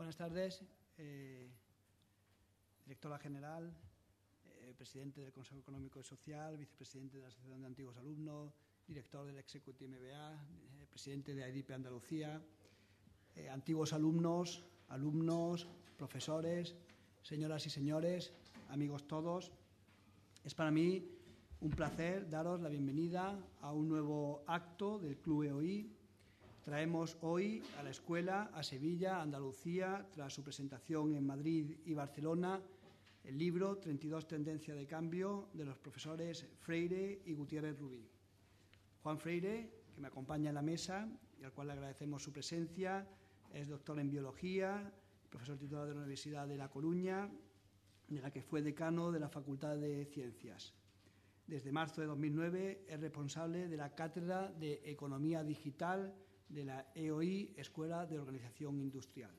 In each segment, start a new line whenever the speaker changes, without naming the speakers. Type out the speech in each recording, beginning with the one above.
Buenas tardes, directora general, presidente del Consejo Económico y Social, vicepresidente de la Asociación de Antiguos Alumnos, director del Executive MBA, presidente de AIDIPE Andalucía, antiguos alumnos, profesores, señoras y señores, amigos todos. Es para mí un placer daros la bienvenida a un nuevo acto del Club EOI. Traemos hoy a la escuela, a Sevilla, Andalucía, tras su presentación en Madrid y Barcelona, el libro 32 Tendencias de Cambio de los profesores Freire y Gutiérrez Rubí. Juan Freire, que me acompaña en la mesa y al cual le agradecemos su presencia, es doctor en Biología, profesor titular de la Universidad de La Coruña, de la que fue decano de la Facultad de Ciencias. Desde marzo de 2009 es responsable de la Cátedra de Economía Digital de la EOI, Escuela de Organización Industrial.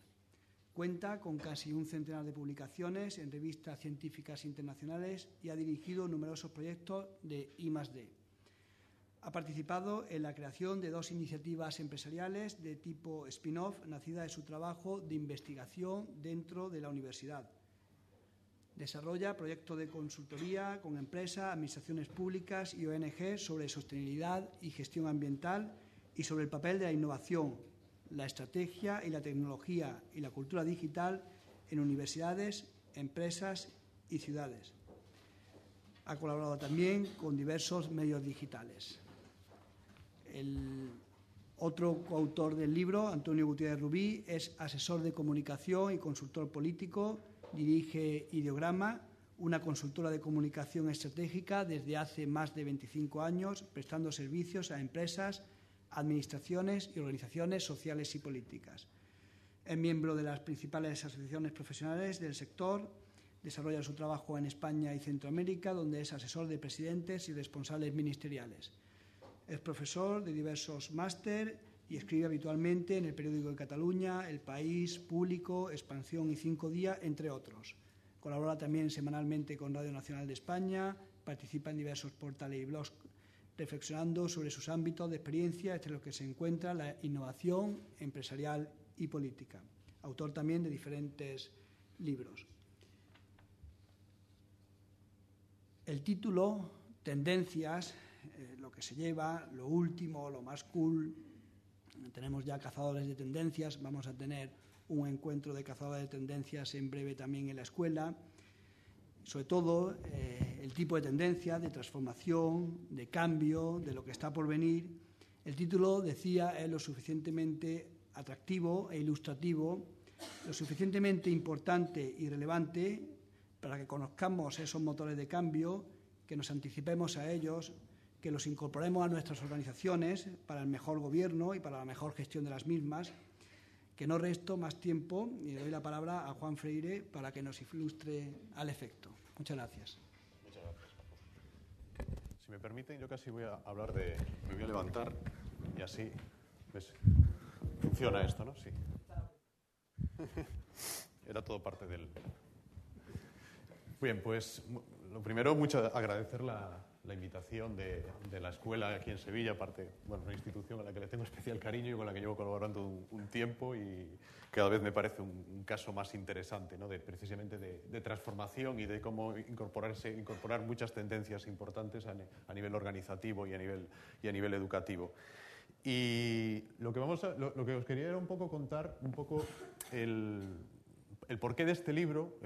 Cuenta con casi un centenar de publicaciones en revistas científicas internacionales y ha dirigido numerosos proyectos de I+D. Ha participado en la creación de 2 iniciativas empresariales de tipo spin-off, nacidas de su trabajo de investigación dentro de la universidad. Desarrolla proyectos de consultoría con empresas, administraciones públicas y ONG sobre sostenibilidad y gestión ambiental y sobre el papel de la innovación, la estrategia y la tecnología y la cultura digital en universidades, empresas y ciudades. Ha colaborado también con diversos medios digitales. El otro coautor del libro, Antonio Gutiérrez Rubí, es asesor de comunicación y consultor político, dirige Ideograma, una consultora de comunicación estratégica desde hace más de 25 años, prestando servicios a empresas, administraciones y organizaciones sociales y políticas. Es miembro de las principales asociaciones profesionales del sector, desarrolla su trabajo en España y Centroamérica, donde es asesor de presidentes y responsables ministeriales. Es profesor de diversos máster y escribe habitualmente en el Periódico de Cataluña, El País, Público, Expansión y 5 Días, entre otros. Colabora también semanalmente con Radio Nacional de España, participa en diversos portales y blogs, reflexionando sobre sus ámbitos de experiencia, entre los que se encuentra la innovación empresarial y política. Autor también de diferentes libros. El título, Tendencias, lo que se lleva, lo último, lo más cool. Tenemos ya cazadores de tendencias, vamos a tener un encuentro de cazadores de tendencias en breve también en la escuela. Sobre todo, el tipo de tendencia, de transformación, de cambio, de lo que está por venir. El título, decía, es lo suficientemente atractivo e ilustrativo, lo suficientemente importante y relevante para que conozcamos esos motores de cambio, que nos anticipemos a ellos, que los incorporemos a nuestras organizaciones para el mejor gobierno y para la mejor gestión de las mismas. Que no resto más tiempo y le doy la palabra a Juan Freire para que nos ilustre al efecto. Muchas gracias.
Muchas gracias. Si me permiten, yo casi voy a hablar de... Me voy a levantar y así... ¿Ves? Funciona esto, ¿no? Sí. Era todo parte del... Bien, pues lo primero, agradecer la invitación de la escuela aquí en Sevilla, aparte, bueno, una institución a la que le tengo especial cariño y con la que llevo colaborando un tiempo y cada vez me parece un caso más interesante, ¿no? Precisamente de transformación y de cómo incorporar muchas tendencias importantes a nivel organizativo y a nivel educativo. Y lo que os quería era un poco contar el porqué de este libro,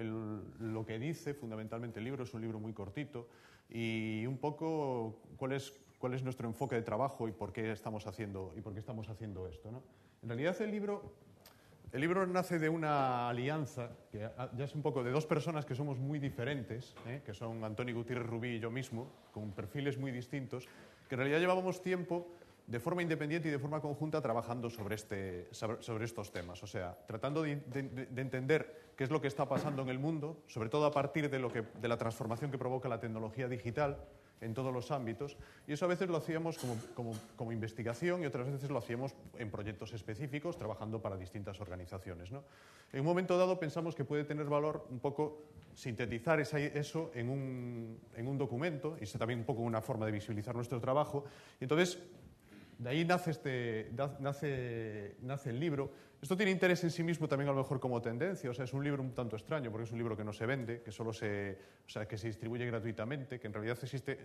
lo que dice fundamentalmente el libro. Es un libro muy cortito y un poco cuál es nuestro enfoque de trabajo y por qué estamos haciendo esto, ¿no? En realidad el libro nace de una alianza que ya es un poco de 2 personas que somos muy diferentes, que son Antonio Gutiérrez Rubí y yo mismo, con perfiles muy distintos, que en realidad llevábamos tiempo de forma independiente y de forma conjunta trabajando sobre estos temas. O sea, tratando de entender qué es lo que está pasando en el mundo, sobre todo a partir de la transformación que provoca la tecnología digital en todos los ámbitos. Y eso a veces lo hacíamos como investigación y otras veces lo hacíamos en proyectos específicos, trabajando para distintas organizaciones, ¿no? En un momento dado pensamos que puede tener valor un poco sintetizar eso en un documento, y es también un poco una forma de visibilizar nuestro trabajo. Y entonces De ahí nace el libro. Esto tiene interés en sí mismo también a lo mejor como tendencia, o sea, es un libro un tanto extraño porque es un libro que no se vende, que solo que se distribuye gratuitamente, que en realidad existe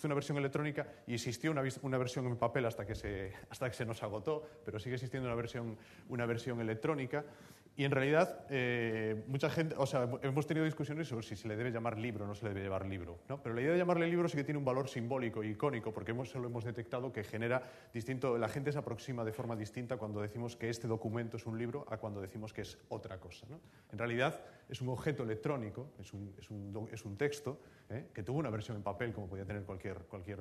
una versión electrónica y existió una versión en papel hasta que se nos agotó, pero sigue existiendo una versión electrónica. Y en realidad, mucha gente, o sea, hemos tenido discusiones sobre si se le debe llamar libro o no se le debe llamar libro, ¿no? Pero la idea de llamarle libro sí que tiene un valor simbólico e icónico, porque lo hemos detectado que genera distinto, la gente se aproxima de forma distinta cuando decimos que este documento es un libro a cuando decimos que es otra cosa, ¿no? En realidad es un objeto electrónico, es un texto, que tuvo una versión en papel como podía tener cualquier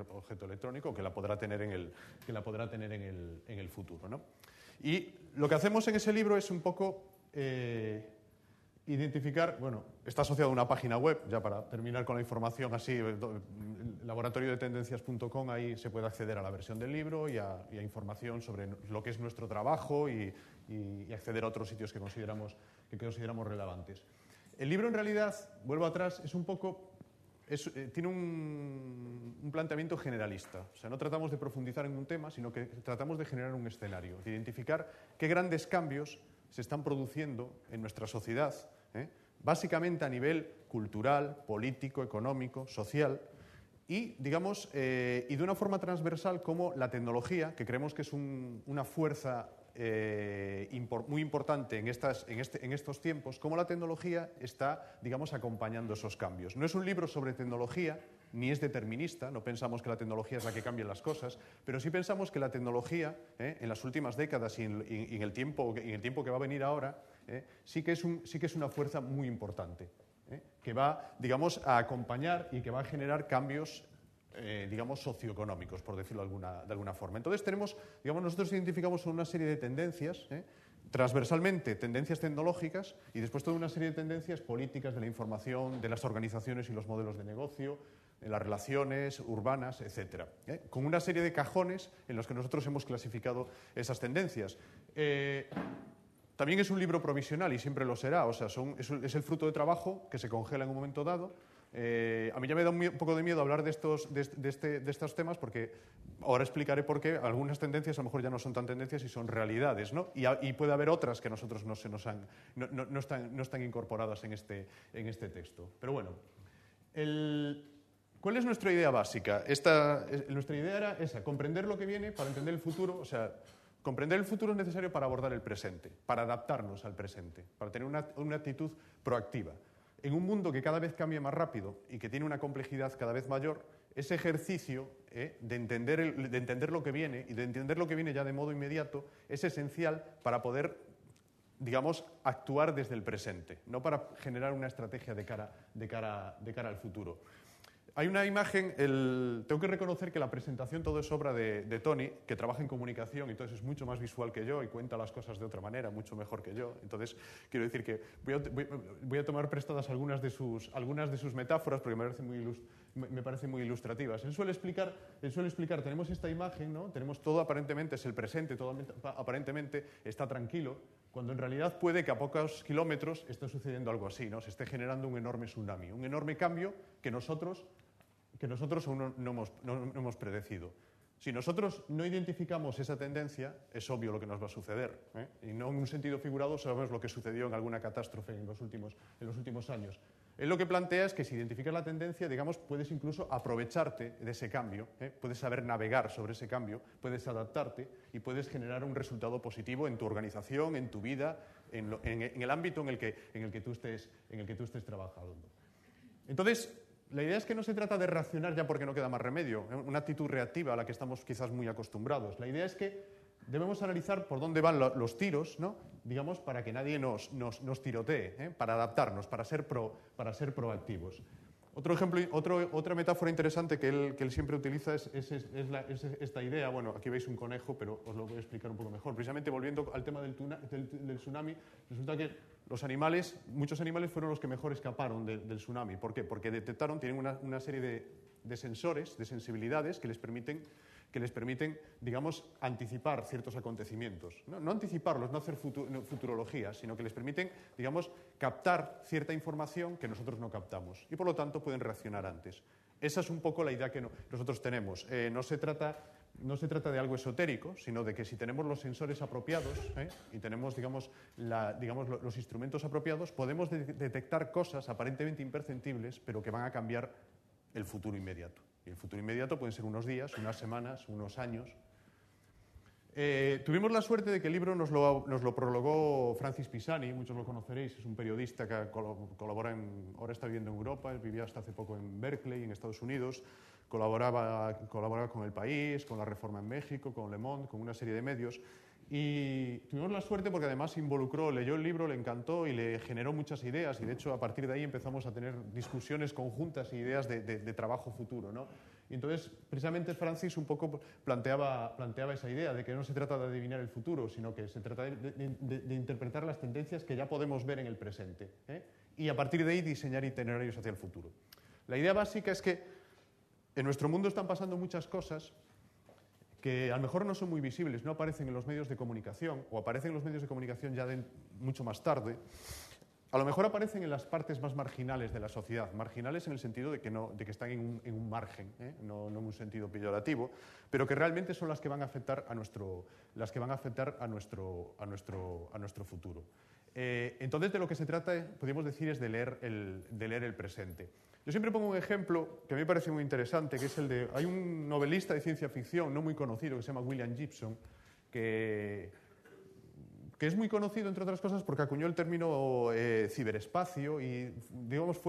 objeto electrónico, que la podrá tener en el futuro, ¿no? Y lo que hacemos en ese libro es un poco identificar, bueno, está asociado a una página web, ya para terminar con la información así, laboratoriodetendencias.com, ahí se puede acceder a la versión del libro y a información sobre lo que es nuestro trabajo y acceder a otros sitios que consideramos relevantes. El libro en realidad, vuelvo atrás, es un poco... tiene un planteamiento generalista. O sea, no tratamos de profundizar en un tema, sino que tratamos de generar un escenario, de identificar qué grandes cambios se están produciendo en nuestra sociedad, básicamente a nivel cultural, político, económico, social, y, digamos, y de una forma transversal como la tecnología, que creemos que es una fuerza muy importante en estos tiempos, cómo la tecnología está, digamos, acompañando esos cambios. No es un libro sobre tecnología, ni es determinista, no pensamos que la tecnología es la que cambie las cosas, pero sí pensamos que la tecnología, en las últimas décadas y en el tiempo que va a venir ahora, sí que es una fuerza muy importante, que va, digamos, a acompañar y que va a generar cambios digamos, socioeconómicos, por decirlo de alguna forma. Entonces nosotros identificamos una serie de tendencias, transversalmente tendencias tecnológicas y después toda una serie de tendencias políticas de la información, de las organizaciones y los modelos de negocio, en las relaciones urbanas, etcétera, con una serie de cajones en los que nosotros hemos clasificado esas tendencias. También es un libro provisional y siempre lo será, o sea, es el fruto de trabajo que se congela en un momento dado. A mí ya me da un poco de miedo hablar de estos temas porque ahora explicaré por qué algunas tendencias a lo mejor ya no son tan tendencias y son realidades, ¿no? Y puede haber otras que a nosotros no están incorporadas en este texto. Pero bueno, ¿cuál es nuestra idea básica? Nuestra idea era esa, comprender lo que viene para entender el futuro, o sea, comprender el futuro es necesario para abordar el presente, para adaptarnos al presente, para tener una actitud proactiva. En un mundo que cada vez cambia más rápido y que tiene una complejidad cada vez mayor, ese ejercicio de entender lo que viene y de entender lo que viene ya de modo inmediato es esencial para poder, digamos, actuar desde el presente, no para generar una estrategia de cara al futuro. Hay una imagen, tengo que reconocer que la presentación todo es obra de Tony, que trabaja en comunicación y entonces es mucho más visual que yo y cuenta las cosas de otra manera, mucho mejor que yo. Entonces, quiero decir que voy a tomar prestadas algunas de sus metáforas porque me parecen muy ilustrativas. Él suele explicar, tenemos esta imagen, ¿no? Tenemos todo aparentemente, es el presente, todo aparentemente está tranquilo, cuando en realidad puede que a pocos kilómetros esté sucediendo algo así, ¿no? Se esté generando un enorme tsunami, un enorme cambio que nosotros aún no hemos predecido. Si nosotros no identificamos esa tendencia, es obvio lo que nos va a suceder, y no en un sentido figurado sabemos lo que sucedió en alguna catástrofe en los últimos años. Él lo que plantea es que si identificas la tendencia, digamos, puedes incluso aprovecharte de ese cambio, puedes saber navegar sobre ese cambio, puedes adaptarte y puedes generar un resultado positivo en tu organización, en tu vida, en el ámbito en el que tú estés trabajando. Entonces, la idea es que no se trata de reaccionar ya porque no queda más remedio, una actitud reactiva a la que estamos quizás muy acostumbrados. La idea es que debemos analizar por dónde van los tiros, ¿no? Digamos, para que nadie nos tirotee, para adaptarnos, para ser proactivos. Otro ejemplo, otra metáfora interesante que él siempre utiliza es esta idea. Bueno, aquí veis un conejo, pero os lo voy a explicar un poco mejor. Precisamente volviendo al tema del tsunami, resulta que muchos animales fueron los que mejor escaparon del tsunami. ¿Por qué? Porque tienen una serie de sensores, de sensibilidades que les permiten, digamos, anticipar ciertos acontecimientos. No anticiparlos, no hacer futurología, sino que les permiten, digamos, captar cierta información que nosotros no captamos y, por lo tanto, pueden reaccionar antes. Esa es un poco la idea que nosotros tenemos. No se trata de algo esotérico, sino de que si tenemos los sensores apropiados y tenemos, digamos, los instrumentos apropiados, podemos detectar cosas aparentemente imperceptibles, pero que van a cambiar el futuro inmediato. Y el futuro inmediato pueden ser unos días, unas semanas, unos años. Tuvimos la suerte de que el libro nos lo prologó Francis Pisani, muchos lo conoceréis, es un periodista que colabora ahora está viviendo en Europa, él vivía hasta hace poco en Berkeley, en Estados Unidos, colaboraba con El País, con La Reforma en México, con Le Monde, con una serie de medios, y tuvimos la suerte porque además se involucró, leyó el libro, le encantó y le generó muchas ideas, y de hecho a partir de ahí empezamos a tener discusiones conjuntas y ideas de trabajo futuro, ¿no? Y entonces, precisamente Francis un poco planteaba esa idea de que no se trata de adivinar el futuro, sino que se trata de interpretar las tendencias que ya podemos ver en el presente, y a partir de ahí diseñar itinerarios hacia el futuro. La idea básica es que en nuestro mundo están pasando muchas cosas que a lo mejor no son muy visibles, no aparecen en los medios de comunicación, o aparecen en los medios de comunicación ya mucho más tarde. A lo mejor aparecen en las partes más marginales de la sociedad, marginales en el sentido de que están en un margen, no en un sentido peyorativo, pero que realmente son las que van a afectar a nuestro futuro. Entonces, de lo que se trata, podríamos decir, es de leer el presente. Yo siempre pongo un ejemplo que a mí me parece muy interesante, que es hay un novelista de ciencia ficción no muy conocido que se llama William Gibson, que es muy conocido, entre otras cosas, porque acuñó el término ciberespacio y, digamos,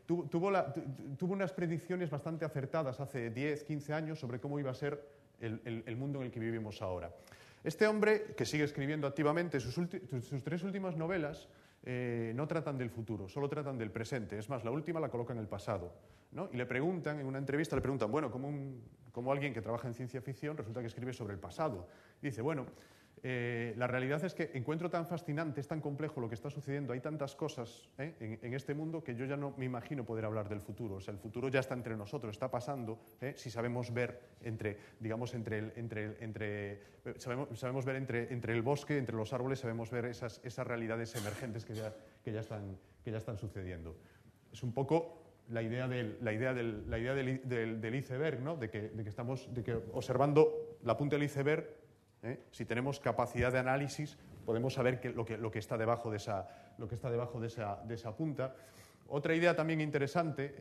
tuvo unas predicciones bastante acertadas hace 10, 15 años sobre cómo iba a ser el mundo en el que vivimos ahora. Este hombre, que sigue escribiendo activamente, sus 3 últimas novelas no tratan del futuro, solo tratan del presente. Es más, la última la coloca en el pasado, ¿no? Y le preguntan, en una entrevista, bueno, como alguien que trabaja en ciencia ficción resulta que escribe sobre el pasado. Y dice, bueno, la realidad es que encuentro tan fascinante, es tan complejo lo que está sucediendo, hay tantas cosas en este mundo que yo ya no me imagino poder hablar del futuro. O sea, el futuro ya está entre nosotros, está pasando, si sabemos ver sabemos ver entre el bosque, entre los árboles, sabemos ver esas realidades emergentes que ya están sucediendo. Es un poco la idea del iceberg, ¿no? de que observando la punta del iceberg, si tenemos capacidad de análisis, podemos saber lo que está debajo de esa punta. Otra idea también interesante,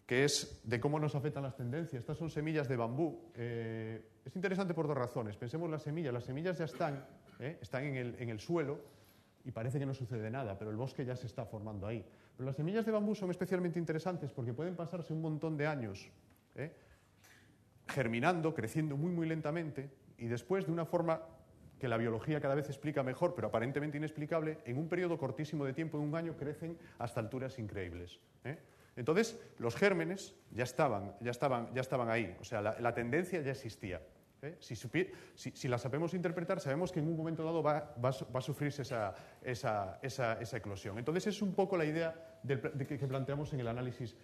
que es de cómo nos afectan las tendencias. Estas son semillas de bambú. Es interesante por 2 razones. Pensemos las semillas ya están en el suelo y parece que no sucede nada, pero el bosque ya se está formando ahí. Pero las semillas de bambú son especialmente interesantes porque pueden pasarse un montón de años germinando, creciendo muy, muy lentamente, y después, de una forma que la biología cada vez explica mejor, pero aparentemente inexplicable, en un periodo cortísimo de tiempo, en un año, crecen hasta alturas increíbles. Entonces, los gérmenes ya estaban ahí, o sea, la tendencia ya existía. Si la sabemos interpretar, sabemos que en un momento dado va a sufrirse esa eclosión. Entonces, es un poco la idea que planteamos en el análisis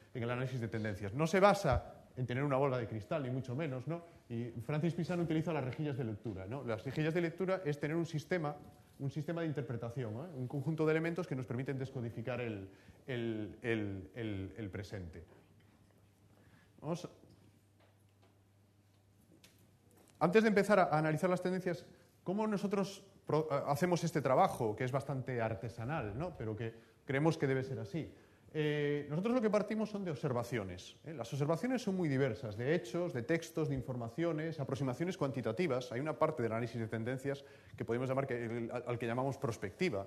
de tendencias. No se basa en tener una bola de cristal, ni mucho menos, ¿no? Y Francis Pisani utiliza las rejillas de lectura, ¿no? Las rejillas de lectura es tener un sistema de interpretación, un conjunto de elementos que nos permiten descodificar el presente. Antes de empezar a analizar las tendencias, ¿cómo nosotros hacemos este trabajo, que es bastante artesanal, ¿no? Pero que creemos que debe ser así? Nosotros lo que partimos son de observaciones. Las observaciones son muy diversas, de hechos, de textos, de informaciones, aproximaciones cuantitativas. Hay una parte del análisis de tendencias que podemos llamar al que llamamos prospectiva.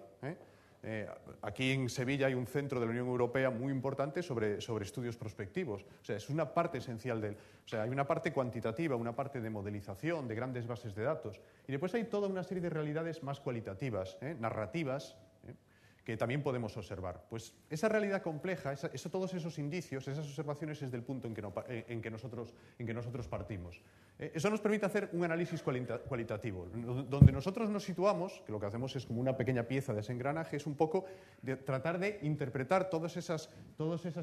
Aquí en Sevilla hay un centro de la Unión Europea muy importante sobre estudios prospectivos. O sea, es una parte esencial hay una parte cuantitativa, una parte de modelización, de grandes bases de datos. Y después hay toda una serie de realidades más cualitativas, narrativas, que también podemos observar. Pues esa realidad compleja, todos esos indicios, esas observaciones es del punto en que nosotros partimos. Eso nos permite hacer un análisis cualitativo. Donde nosotros nos situamos, que lo que hacemos es como una pequeña pieza de ese engranaje, es un poco de tratar de interpretar todas esas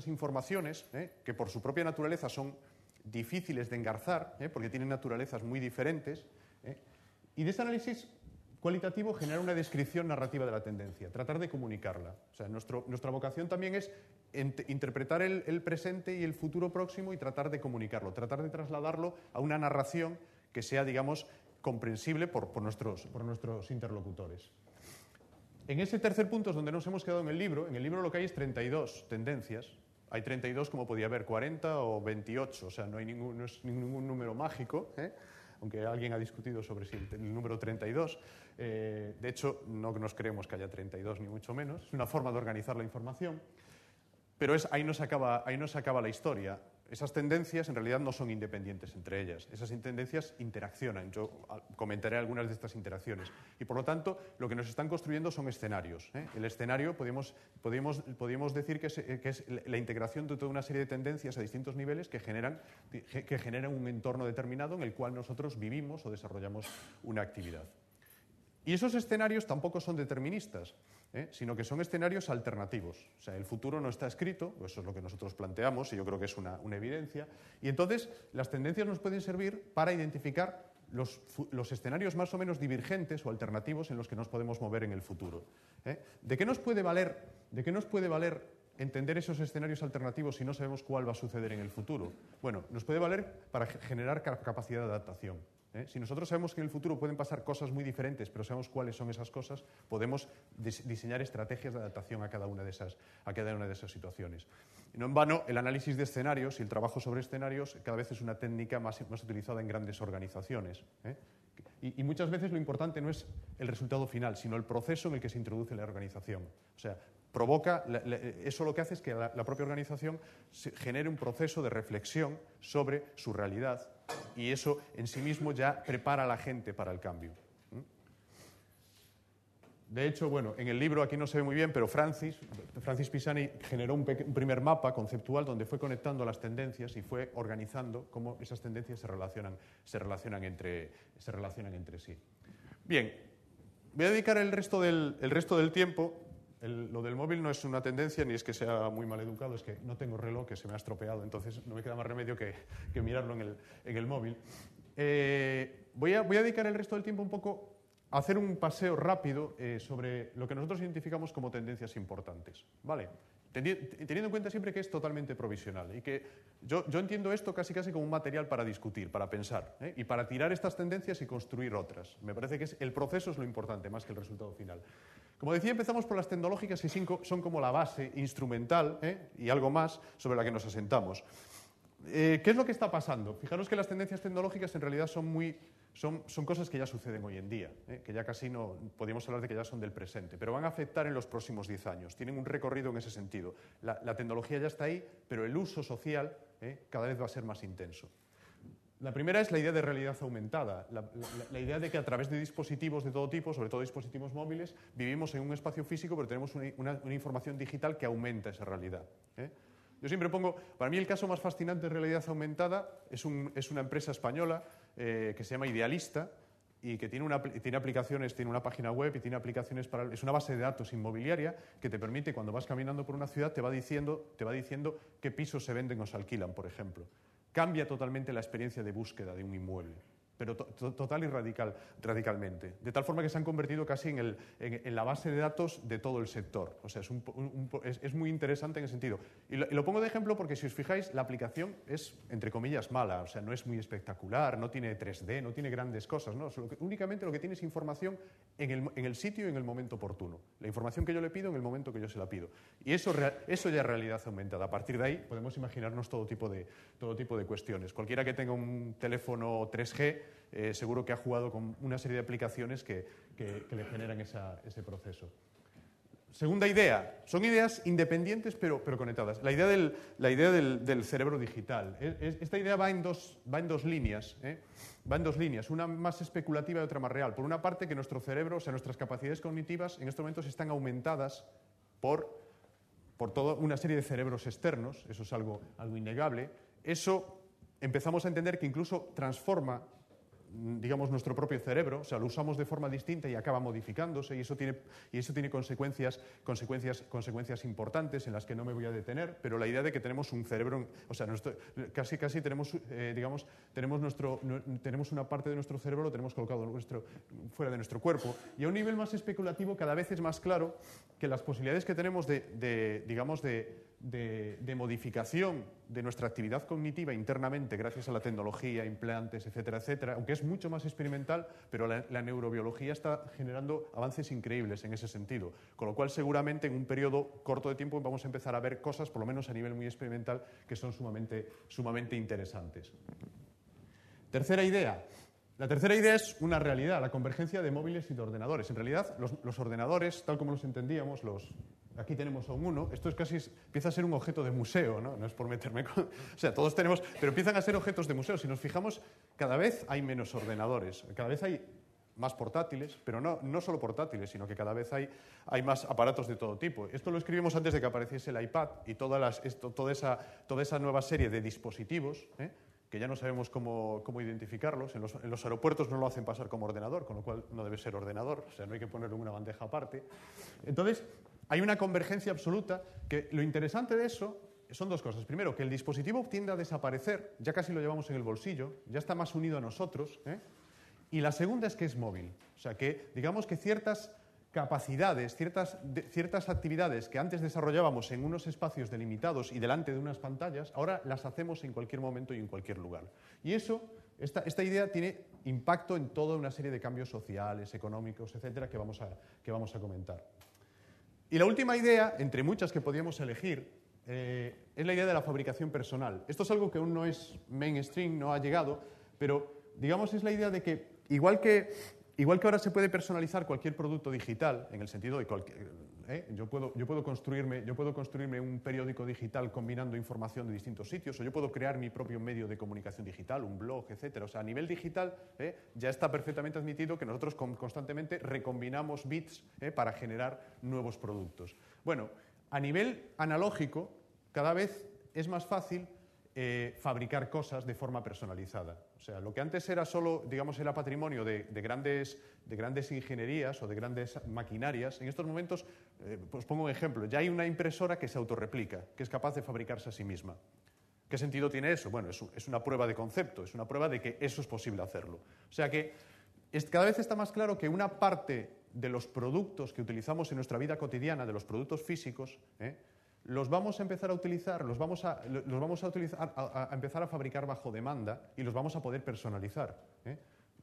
informaciones, que por su propia naturaleza son difíciles de engarzar, porque tienen naturalezas muy diferentes, y de ese análisis cualitativo, generar una descripción narrativa de la tendencia, tratar de comunicarla. O sea, nuestra vocación también es interpretar el presente y el futuro próximo y tratar de comunicarlo, tratar de trasladarlo a una narración que sea, digamos, comprensible por nuestros interlocutores. En ese tercer punto es donde nos hemos quedado en el libro. En el libro lo que hay es 32 tendencias. Hay 32 como podía haber 40 o 28, o sea, no es ningún número mágico, aunque alguien ha discutido sobre si el número 32. De hecho, no nos creemos que haya 32 ni mucho menos. Es una forma de organizar la información. Pero ahí no se acaba la historia. Esas tendencias en realidad no son independientes entre ellas. Esas tendencias interaccionan. Yo comentaré algunas de estas interacciones. Y por lo tanto, lo que nos están construyendo son escenarios. El escenario podemos decir que es la integración de toda una serie de tendencias a distintos niveles que generan un entorno determinado en el cual nosotros vivimos o desarrollamos una actividad. Y esos escenarios tampoco son deterministas, sino que son escenarios alternativos. O sea, el futuro no está escrito, eso es lo que nosotros planteamos y yo creo que es una evidencia. Y entonces las tendencias nos pueden servir para identificar los escenarios más o menos divergentes o alternativos en los que nos podemos mover en el futuro. ¿De qué nos puede valer entender esos escenarios alternativos si no sabemos cuál va a suceder en el futuro? Bueno, nos puede valer para generar capacidad de adaptación. Si nosotros sabemos que en el futuro pueden pasar cosas muy diferentes, pero sabemos cuáles son esas cosas, podemos diseñar estrategias de adaptación a cada una de esas situaciones. Y no en vano, el análisis de escenarios y el trabajo sobre escenarios cada vez es una técnica más utilizada en grandes organizaciones. Y muchas veces lo importante no es el resultado final, sino el proceso en el que se introduce la organización. O sea, eso lo que hace es que la propia organización genere un proceso de reflexión sobre su realidad y eso en sí mismo ya prepara a la gente para el cambio. De hecho, bueno, en el libro aquí no se ve muy bien, pero Francis Pisani generó un primer mapa conceptual donde fue conectando las tendencias y fue organizando cómo esas tendencias se relacionan entre sí. Bien, voy a dedicar el resto del tiempo. Lo del móvil no es una tendencia ni es que sea muy mal educado, es que no tengo reloj, que se me ha estropeado, entonces no me queda más remedio que mirarlo en el móvil. Voy a dedicar el resto del tiempo un poco a hacer un paseo rápido sobre lo que nosotros identificamos como tendencias importantes, ¿vale? Teniendo en cuenta siempre que es totalmente provisional y que yo entiendo esto casi como un material para discutir, para pensar, y para tirar estas tendencias y construir otras. Me parece que el proceso es lo importante, más que el resultado final. Como decía, empezamos por las tecnológicas que son como la base instrumental y algo más sobre la que nos asentamos. ¿Qué es lo que está pasando? Fijaros que las tendencias tecnológicas en realidad son cosas que ya suceden hoy en día, que ya casi no podríamos hablar de que ya son del presente, pero van a afectar en los próximos 10 años. Tienen un recorrido en ese sentido. La tecnología ya está ahí, pero el uso social cada vez va a ser más intenso. La primera es la idea de realidad aumentada, la idea de que a través de dispositivos de todo tipo, sobre todo dispositivos móviles, vivimos en un espacio físico, pero tenemos una información digital que aumenta esa realidad. Yo siempre pongo, para mí el caso más fascinante de realidad aumentada es una empresa española que se llama Idealista y que tiene aplicaciones, tiene una página web y tiene aplicaciones es una base de datos inmobiliaria que te permite, cuando vas caminando por una ciudad, te va diciendo qué pisos se venden o se alquilan, por ejemplo. Cambia totalmente la experiencia de búsqueda de un inmueble, pero total y radicalmente. De tal forma que se han convertido casi en la base de datos de todo el sector. O sea, es muy interesante en ese sentido. Y lo pongo de ejemplo porque, si os fijáis, la aplicación es, entre comillas, mala. O sea, no es muy espectacular, no tiene 3D, no tiene grandes cosas. ¿No? Únicamente lo que tiene es información en el sitio y en el momento oportuno. La información que yo le pido en el momento que yo se la pido. Y eso ya es realidad aumentada. A partir de ahí podemos imaginarnos todo tipo de cuestiones. Cualquiera que tenga un teléfono 3G seguro que ha jugado con una serie de aplicaciones que le generan ese proceso. Segunda idea, son ideas independientes pero conectadas. La idea del cerebro digital. Esta idea va en dos líneas. Va en dos líneas, una más especulativa y otra más real. Por una parte, que nuestro cerebro, o sea, nuestras capacidades cognitivas en estos momentos están aumentadas por toda una serie de cerebros externos. Eso es algo innegable. Eso empezamos a entender que incluso transforma digamos, nuestro propio cerebro, o sea, lo usamos de forma distinta y acaba modificándose, y eso tiene consecuencias importantes en las que no me voy a detener, pero la idea de que tenemos un cerebro, o sea, casi tenemos, digamos, tenemos una parte de nuestro cerebro, lo tenemos colocado fuera de nuestro cuerpo, y a un nivel más especulativo cada vez es más claro que las posibilidades que tenemos de modificación de nuestra actividad cognitiva internamente gracias a la tecnología, implantes, etcétera, etcétera, aunque es mucho más experimental, pero la neurobiología está generando avances increíbles en ese sentido, con lo cual seguramente en un periodo corto de tiempo vamos a empezar a ver cosas, por lo menos a nivel muy experimental, que son sumamente interesantes. Tercera idea. La tercera idea es una realidad, la convergencia de móviles y de ordenadores. En realidad, los ordenadores, tal como los entendíamos, aquí tenemos aún uno, esto empieza a ser un objeto de museo, ¿no? No es por meterme con... O sea, todos tenemos, pero empiezan a ser objetos de museo. Si nos fijamos, cada vez hay menos ordenadores, cada vez hay más portátiles, pero no solo portátiles, sino que cada vez hay más aparatos de todo tipo. Esto lo escribimos antes de que apareciese el iPad y toda esa nueva serie de dispositivos, que ya no sabemos cómo identificarlos. En los aeropuertos no lo hacen pasar como ordenador, con lo cual no debe ser ordenador, o sea, no hay que ponerlo en una bandeja aparte. Entonces, hay una convergencia absoluta, que lo interesante de eso son dos cosas. Primero, que el dispositivo tiende a desaparecer, ya casi lo llevamos en el bolsillo, ya está más unido a nosotros, y la segunda es que es móvil. O sea, que digamos que ciertas capacidades, ciertas actividades que antes desarrollábamos en unos espacios delimitados y delante de unas pantallas, ahora las hacemos en cualquier momento y en cualquier lugar. Y esta idea tiene impacto en toda una serie de cambios sociales, económicos, etcétera, que vamos a comentar. Y la última idea, entre muchas que podíamos elegir, es la idea de la fabricación personal. Esto es algo que aún no es mainstream, no ha llegado, pero digamos es la idea de que igual que ahora se puede personalizar cualquier producto digital, en el sentido de yo puedo construirme un periódico digital combinando información de distintos sitios, o yo puedo crear mi propio medio de comunicación digital, un blog, etcétera. O sea, a nivel digital ya está perfectamente admitido que nosotros constantemente recombinamos bits para generar nuevos productos. Bueno, a nivel analógico, cada vez es más fácil fabricar cosas de forma personalizada. O sea, lo que antes era solo, digamos, era patrimonio de grandes ingenierías o de grandes maquinarias, en estos momentos, pues pongo un ejemplo, ya hay una impresora que se autorreplica, que es capaz de fabricarse a sí misma. ¿Qué sentido tiene eso? Bueno, es una prueba de concepto, es una prueba de que eso es posible hacerlo. O sea que cada vez está más claro que una parte de los productos que utilizamos en nuestra vida cotidiana, de los productos físicos, los vamos a empezar a utilizar, a empezar a fabricar bajo demanda y los vamos a poder personalizar.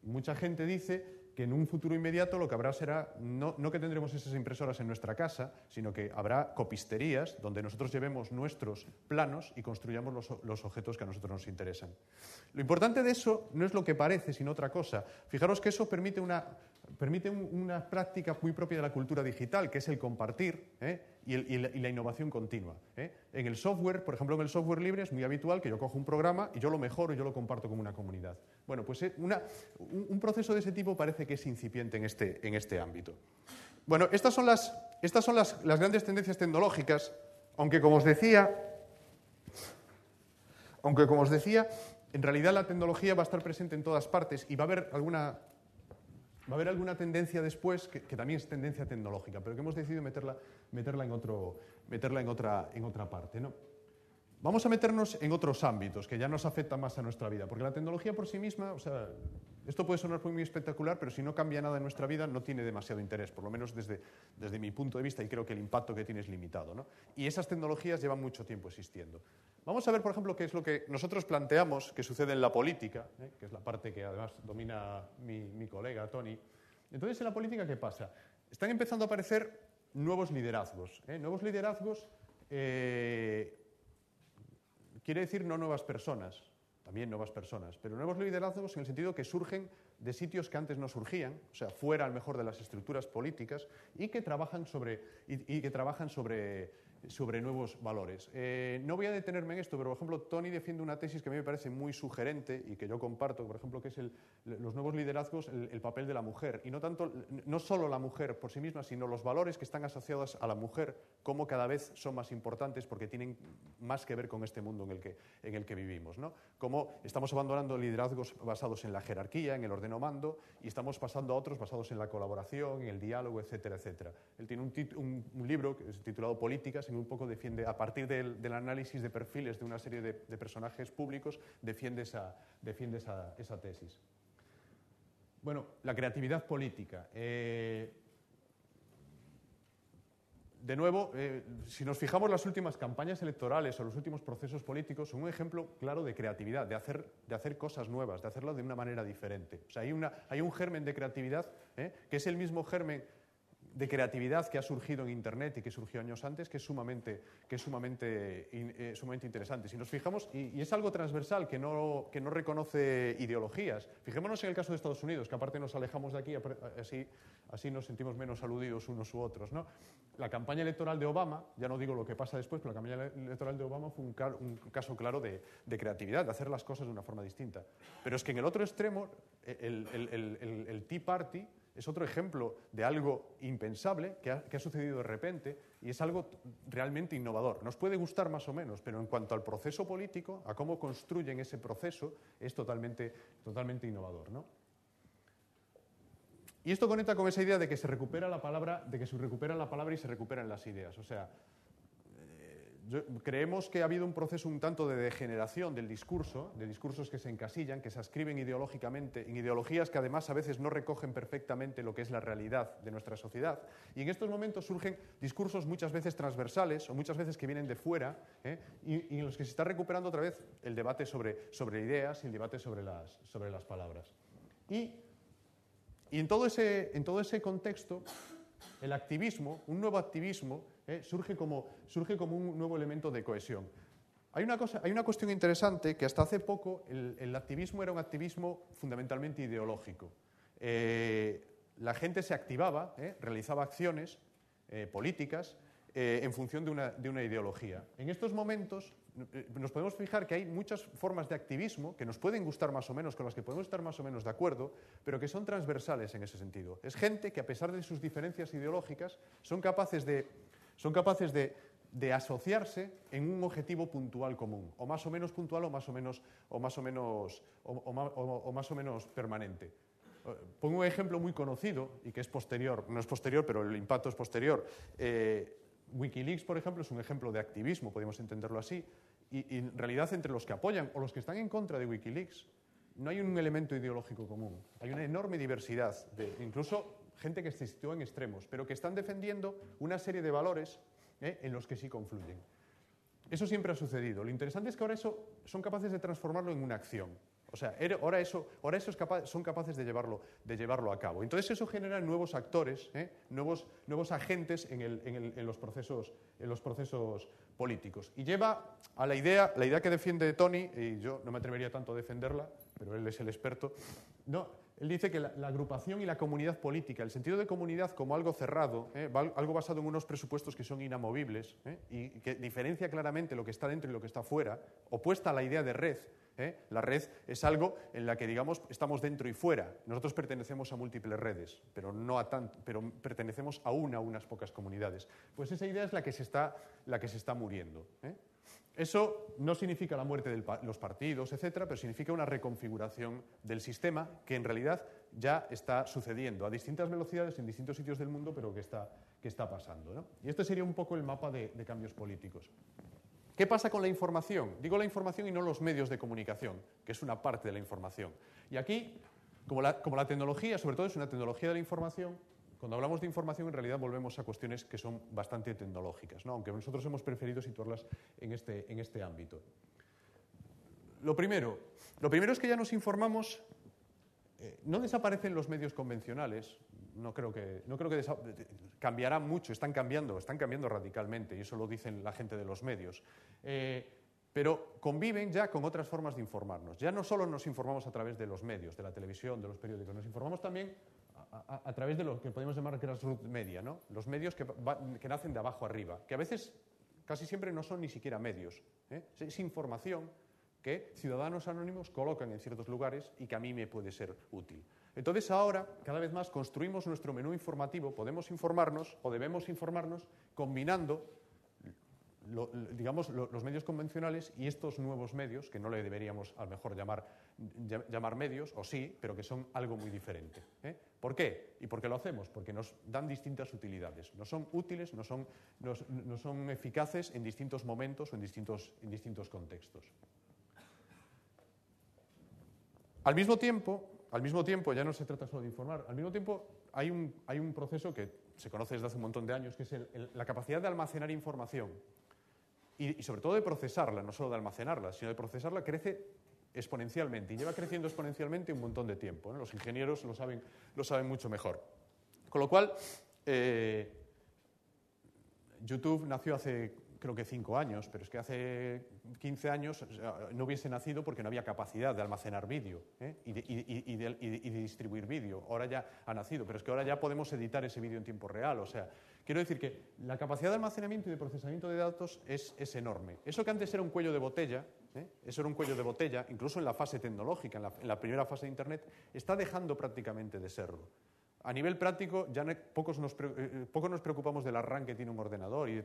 Mucha gente dice que en un futuro inmediato lo que habrá será, no que tendremos esas impresoras en nuestra casa, sino que habrá copisterías donde nosotros llevemos nuestros planos y construyamos los objetos que a nosotros nos interesan. Lo importante de eso no es lo que parece, sino otra cosa. Fijaros que eso permite una práctica muy propia de la cultura digital, que es el compartir y la innovación continua. En el software, por ejemplo, en el software libre es muy habitual que yo cojo un programa y yo lo mejoro y yo lo comparto con una comunidad. Bueno, pues un proceso de ese tipo parece que es incipiente en este ámbito. Bueno, estas son las grandes tendencias tecnológicas, aunque como os decía, en realidad la tecnología va a estar presente en todas partes y va a haber alguna tendencia después que también es tendencia tecnológica, pero que hemos decidido meterla en otra parte, ¿no? Vamos a meternos en otros ámbitos que ya nos afectan más a nuestra vida, porque la tecnología por sí misma, o sea, esto puede sonar muy espectacular, pero si no cambia nada en nuestra vida no tiene demasiado interés, por lo menos desde mi punto de vista, y creo que el impacto que tiene es limitado, ¿no? Y esas tecnologías llevan mucho tiempo existiendo. Vamos a ver, por ejemplo, qué es lo que nosotros planteamos que sucede en la política, que es la parte que además domina mi colega Tony. Entonces, en la política, ¿qué pasa? Están empezando a aparecer nuevos liderazgos. Nuevos liderazgos quiere decir no nuevas personas, también nuevas personas, pero nuevos liderazgos en el sentido que surgen de sitios que antes no surgían, o sea, fuera a lo mejor de las estructuras políticas, y que trabajan sobre nuevos valores. No voy a detenerme en esto, pero por ejemplo, Tony defiende una tesis que a mí me parece muy sugerente y que yo comparto, por ejemplo, que es los nuevos liderazgos, el papel de la mujer. Y no solo la mujer por sí misma, sino los valores que están asociados a la mujer, cómo cada vez son más importantes porque tienen más que ver con este mundo en el que vivimos, ¿no? Cómo estamos abandonando liderazgos basados en la jerarquía, en el ordenomando, y estamos pasando a otros basados en la colaboración, en el diálogo, etcétera, etcétera. Él tiene un libro que es titulado Políticas, y un poco defiende, a partir del análisis de perfiles de una serie de personajes públicos, defiende esa tesis. Bueno, la creatividad política. De nuevo, si nos fijamos las últimas campañas electorales o los últimos procesos políticos, son un ejemplo claro de creatividad, de hacer cosas nuevas, de hacerlo de una manera diferente. O sea, hay un germen de creatividad, que es el mismo germen de creatividad que ha surgido en Internet y que surgió años antes, que es sumamente interesante. Si nos fijamos, y es algo transversal, que no reconoce ideologías. Fijémonos en el caso de Estados Unidos, que aparte nos alejamos de aquí, así nos sentimos menos aludidos unos u otros, ¿no? La campaña electoral de Obama, ya no digo lo que pasa después, pero la campaña electoral de Obama fue un caso claro de creatividad, de hacer las cosas de una forma distinta. Pero es que en el otro extremo, el Tea Party es otro ejemplo de algo impensable que ha sucedido de repente y es algo realmente innovador. Nos puede gustar más o menos, pero en cuanto al proceso político, a cómo construyen ese proceso, es totalmente innovador, ¿no? Y esto conecta con esa idea de que se recupera la palabra, y se recuperan las ideas. O sea, creemos que ha habido un proceso un tanto de degeneración del discurso, de discursos que se encasillan, que se ascriben ideológicamente, en ideologías que además a veces no recogen perfectamente lo que es la realidad de nuestra sociedad. Y en estos momentos surgen discursos muchas veces transversales o muchas veces que vienen de fuera, y en los que se está recuperando otra vez el debate sobre ideas y el debate sobre las palabras. Y en todo ese contexto, el activismo, un nuevo activismo, surge como un nuevo elemento de cohesión. Hay una cuestión interesante, que hasta hace poco el activismo era un activismo fundamentalmente ideológico. La gente se activaba, realizaba acciones políticas en función de una ideología. En estos momentos nos podemos fijar que hay muchas formas de activismo que nos pueden gustar más o menos, con las que podemos estar más o menos de acuerdo, pero que son transversales en ese sentido. Es gente que, a pesar de sus diferencias ideológicas, son capaces de asociarse en un objetivo puntual común, o más o menos puntual o más o menos permanente. Pongo un ejemplo muy conocido y que es posterior, no es posterior, pero el impacto es posterior. Wikileaks, por ejemplo, es un ejemplo de activismo, podemos entenderlo así, y en realidad entre los que apoyan o los que están en contra de Wikileaks no hay un elemento ideológico común. Hay una enorme diversidad, incluso gente que se sitúa en extremos, pero que están defendiendo una serie de valores en los que sí confluyen. Eso siempre ha sucedido. Lo interesante es que ahora eso son capaces de transformarlo en una acción. O sea, ahora son capaces de llevarlo a cabo. Entonces eso genera nuevos actores, nuevos agentes en los procesos políticos. Y lleva a la idea que defiende Tony, y yo no me atrevería tanto a defenderla, pero él es el experto. No, él dice que la agrupación y la comunidad política, el sentido de comunidad como algo cerrado, algo basado en unos presupuestos que son inamovibles, y que diferencia claramente lo que está dentro y lo que está fuera, opuesta a la idea de red. La red es algo en la que, digamos, estamos dentro y fuera. Nosotros pertenecemos a múltiples redes, pero pertenecemos a unas pocas comunidades. Pues esa idea es la que se está muriendo. Eso no significa la muerte de los partidos, etcétera, pero significa una reconfiguración del sistema que en realidad ya está sucediendo a distintas velocidades en distintos sitios del mundo, pero que está pasando, ¿no? Y este sería un poco el mapa de cambios políticos. ¿Qué pasa con la información? Digo la información y no los medios de comunicación, que es una parte de la información. Y aquí, como la tecnología, sobre todo es una tecnología de la información, cuando hablamos de información en realidad volvemos a cuestiones que son bastante tecnológicas, ¿no? Aunque nosotros hemos preferido situarlas en este ámbito. Lo primero es que ya nos informamos, no desaparecen los medios convencionales, no creo que cambiarán mucho, están cambiando radicalmente, y eso lo dicen la gente de los medios. Pero conviven ya con otras formas de informarnos. Ya no solo nos informamos a través de los medios, de la televisión, de los periódicos, nos informamos también a través de lo que podemos llamar grassroots media, ¿no? Los medios que nacen de abajo arriba, que a veces Casi siempre no son ni siquiera medios. Es información que ciudadanos anónimos colocan en ciertos lugares y que a mí me puede ser útil. Entonces ahora, cada vez más, construimos nuestro menú informativo, podemos informarnos o debemos informarnos combinando los medios convencionales y estos nuevos medios, que no le deberíamos a lo mejor llamar medios, o sí, pero que son algo muy diferente. ¿Por qué? ¿Y por qué lo hacemos? Porque nos dan distintas utilidades. No son útiles, no son eficaces en distintos momentos o en distintos contextos. Al mismo tiempo, ya no se trata solo de informar, al mismo tiempo hay un proceso que se conoce desde hace un montón de años, que es la capacidad de almacenar información y sobre todo de procesarla, no solo de almacenarla, sino de procesarla, crece exponencialmente y lleva creciendo exponencialmente un montón de tiempo, ¿no? Los ingenieros lo saben mucho mejor. Con lo cual, YouTube nació hace, creo que 5 años, pero es que hace 15 años no hubiese nacido porque no había capacidad de almacenar vídeo y de distribuir vídeo. Ahora ya ha nacido, pero es que ahora ya podemos editar ese vídeo en tiempo real. O sea, quiero decir que la capacidad de almacenamiento y de procesamiento de datos es enorme. Eso que antes era un cuello de botella, eso era un cuello de botella, incluso en la fase tecnológica, en la primera fase de Internet, está dejando prácticamente de serlo. A nivel práctico, ya poco nos preocupamos del arranque que tiene un ordenador y de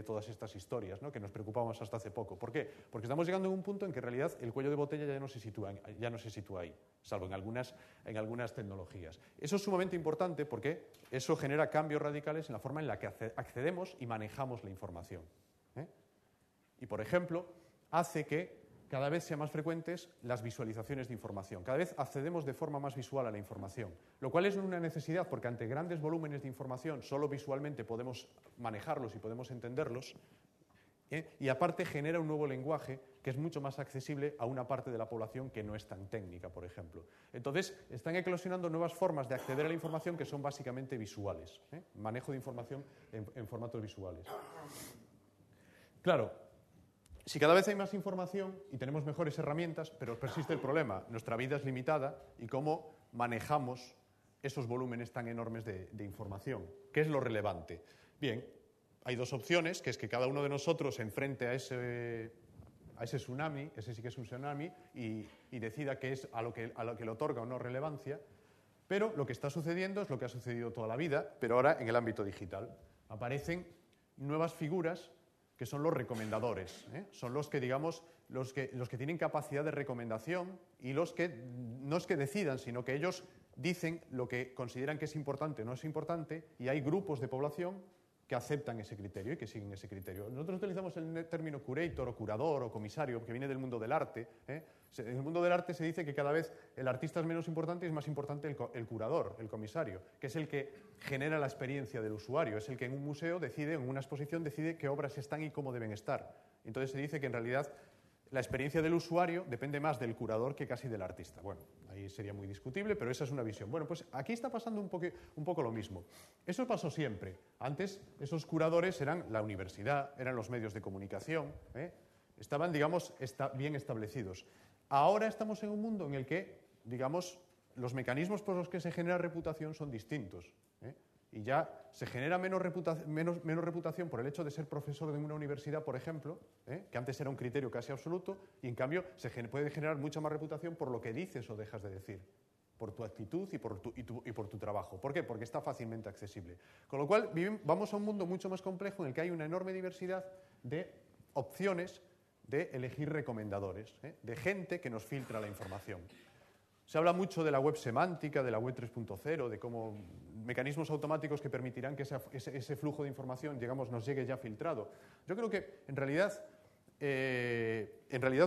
todas estas historias, ¿no? Que nos preocupamos hasta hace poco. ¿Por qué? Porque estamos llegando a un punto en que en realidad el cuello de botella ya no se sitúa ahí, salvo en algunas tecnologías. Eso es sumamente importante porque eso genera cambios radicales en la forma en la que accedemos y manejamos la información. Y, por ejemplo, hace que cada vez sean más frecuentes las visualizaciones de información. Cada vez accedemos de forma más visual a la información, lo cual es una necesidad porque ante grandes volúmenes de información solo visualmente podemos manejarlos y podemos entenderlos, y aparte genera un nuevo lenguaje que es mucho más accesible a una parte de la población que no es tan técnica, por ejemplo. Entonces, están eclosionando nuevas formas de acceder a la información que son básicamente visuales, manejo de información en formatos visuales. Claro, si cada vez hay más información y tenemos mejores herramientas, pero persiste el problema, nuestra vida es limitada y cómo manejamos esos volúmenes tan enormes de información. ¿Qué es lo relevante? Bien, hay dos opciones, que es que cada uno de nosotros se enfrente a ese tsunami, ese sí que es un tsunami, y decida qué es a lo que le otorga o no relevancia, pero lo que está sucediendo es lo que ha sucedido toda la vida, pero ahora en el ámbito digital. Aparecen nuevas figuras que son los recomendadores, son los que, digamos, los que tienen capacidad de recomendación y los que no es que decidan, sino que ellos dicen lo que consideran que es importante o no es importante, y hay grupos de población que aceptan ese criterio y que siguen ese criterio. Nosotros utilizamos el término curator o curador o comisario, que viene del mundo del arte. En el mundo del arte se dice que cada vez el artista es menos importante y es más importante el curador, el comisario, que es el que genera la experiencia del usuario, es el que en un museo decide, en una exposición decide qué obras están y cómo deben estar. Entonces se dice que en realidad la experiencia del usuario depende más del curador que casi del artista. Bueno, ahí sería muy discutible, pero esa es una visión. Bueno, pues aquí está pasando un poco lo mismo. Eso pasó siempre. Antes esos curadores eran la universidad, eran los medios de comunicación, estaban, digamos, bien establecidos. Ahora estamos en un mundo en el que, digamos, los mecanismos por los que se genera reputación son distintos. Y ya se genera menos reputación por el hecho de ser profesor de una universidad, por ejemplo, que antes era un criterio casi absoluto, y en cambio se puede generar mucha más reputación por lo que dices o dejas de decir, por tu actitud y por tu trabajo. ¿Por qué? Porque está fácilmente accesible. Con lo cual vamos a un mundo mucho más complejo en el que hay una enorme diversidad de opciones de elegir recomendadores, de gente que nos filtra la información. Se habla mucho de la web semántica, de la web 3.0, de cómo mecanismos automáticos que permitirán que ese flujo de información, digamos, nos llegue ya filtrado. Yo creo que, en realidad,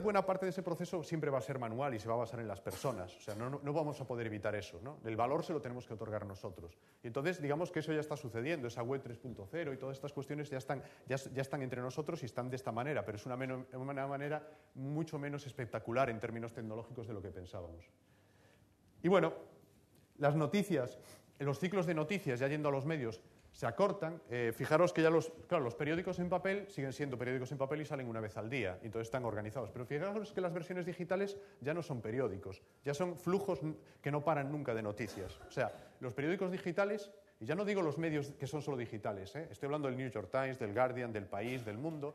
buena parte de ese proceso siempre va a ser manual y se va a basar en las personas. O sea, no vamos a poder evitar eso, ¿no? El valor se lo tenemos que otorgar nosotros. Y entonces, digamos que eso ya está sucediendo, esa web 3.0 y todas estas cuestiones ya están entre nosotros y están de esta manera, pero es una manera mucho menos espectacular en términos tecnológicos de lo que pensábamos. Y bueno, las noticias, los ciclos de noticias, ya yendo a los medios, se acortan. Fijaros que ya los periódicos en papel siguen siendo periódicos en papel y salen una vez al día, y entonces están organizados. Pero fijaros que las versiones digitales ya no son periódicos, ya son flujos que no paran nunca de noticias. O sea, los periódicos digitales Y ya no digo los medios que son solo digitales, estoy hablando del New York Times, del Guardian, del País, del Mundo,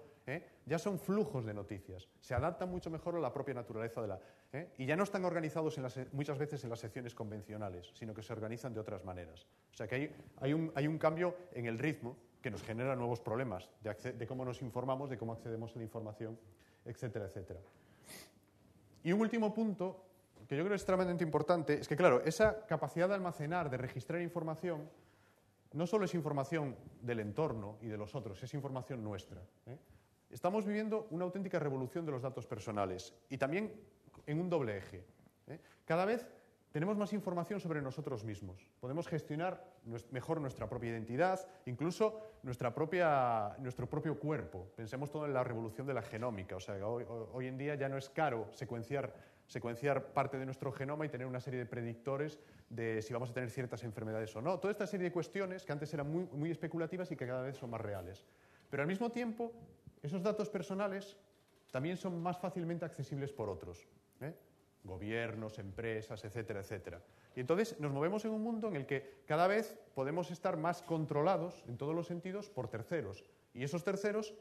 ya son flujos de noticias, se adaptan mucho mejor a la propia naturaleza de la... y ya no están organizados muchas veces en las secciones convencionales, sino que se organizan de otras maneras. O sea que hay un cambio en el ritmo que nos genera nuevos problemas de cómo nos informamos, de cómo accedemos a la información, etcétera, etcétera. Y un último punto, que yo creo extremadamente importante, es que, claro, esa capacidad de almacenar, de registrar información, no solo es información del entorno y de los otros, es información nuestra. Estamos viviendo una auténtica revolución de los datos personales y también en un doble eje. Cada vez tenemos más información sobre nosotros mismos. Podemos gestionar mejor nuestra propia identidad, incluso nuestro propio cuerpo. Pensemos todo en la revolución de la genómica. O sea, hoy en día ya no es caro secuenciar parte de nuestro genoma y tener una serie de predictores de si vamos a tener ciertas enfermedades o no. Toda esta serie de cuestiones que antes eran muy, muy especulativas y que cada vez son más reales. Pero al mismo tiempo, esos datos personales también son más fácilmente accesibles por otros. Gobiernos, empresas, etcétera, etcétera. Y entonces nos movemos en un mundo en el que cada vez podemos estar más controlados, en todos los sentidos, por terceros. Y esos terceros,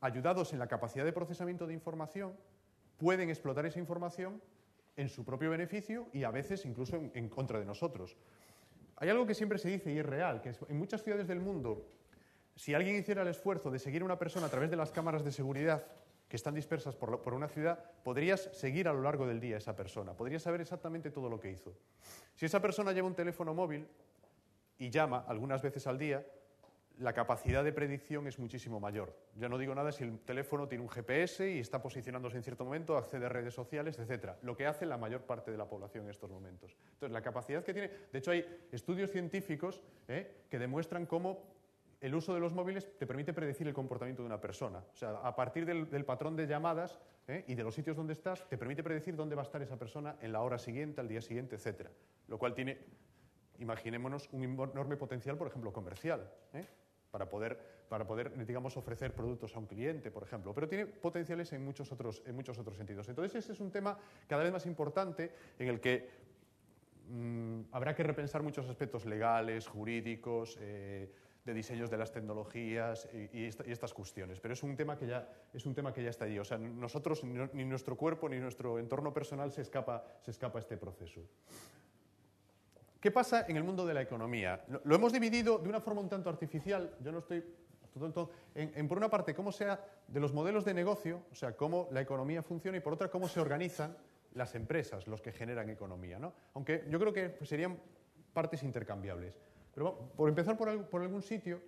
ayudados en la capacidad de procesamiento de información, pueden explotar esa información en su propio beneficio y a veces incluso en contra de nosotros. Hay algo que siempre se dice y es real, que en muchas ciudades del mundo, si alguien hiciera el esfuerzo de seguir a una persona a través de las cámaras de seguridad que están dispersas por una ciudad, podrías seguir a lo largo del día a esa persona, podrías saber exactamente todo lo que hizo. Si esa persona lleva un teléfono móvil y llama algunas veces al día, la capacidad de predicción es muchísimo mayor. Ya no digo nada si el teléfono tiene un GPS y está posicionándose en cierto momento, accede a redes sociales, etc. Lo que hace la mayor parte de la población en estos momentos. Entonces, la capacidad que tiene... De hecho, hay estudios científicos que demuestran cómo el uso de los móviles te permite predecir el comportamiento de una persona. O sea, a partir del patrón de llamadas y de los sitios donde estás, te permite predecir dónde va a estar esa persona en la hora siguiente, al día siguiente, etc. Lo cual tiene, imaginémonos, un enorme potencial, por ejemplo, comercial, para poder, digamos, ofrecer productos a un cliente, por ejemplo. Pero tiene potenciales en muchos otros sentidos. Entonces, ese es un tema cada vez más importante en el que habrá que repensar muchos aspectos legales, jurídicos, de diseños de las tecnologías y estas cuestiones. Pero es un tema que ya está allí. O sea, nosotros, ni nuestro cuerpo, ni nuestro entorno personal se escapa a este proceso. ¿Qué pasa en el mundo de la economía? Lo hemos dividido de una forma un tanto artificial. Yo no estoy... por una parte, cómo sea de los modelos de negocio, o sea, cómo la economía funciona, y por otra, cómo se organizan las empresas, los que generan economía, ¿no? Aunque yo creo que serían partes intercambiables. Pero por empezar por algún sitio,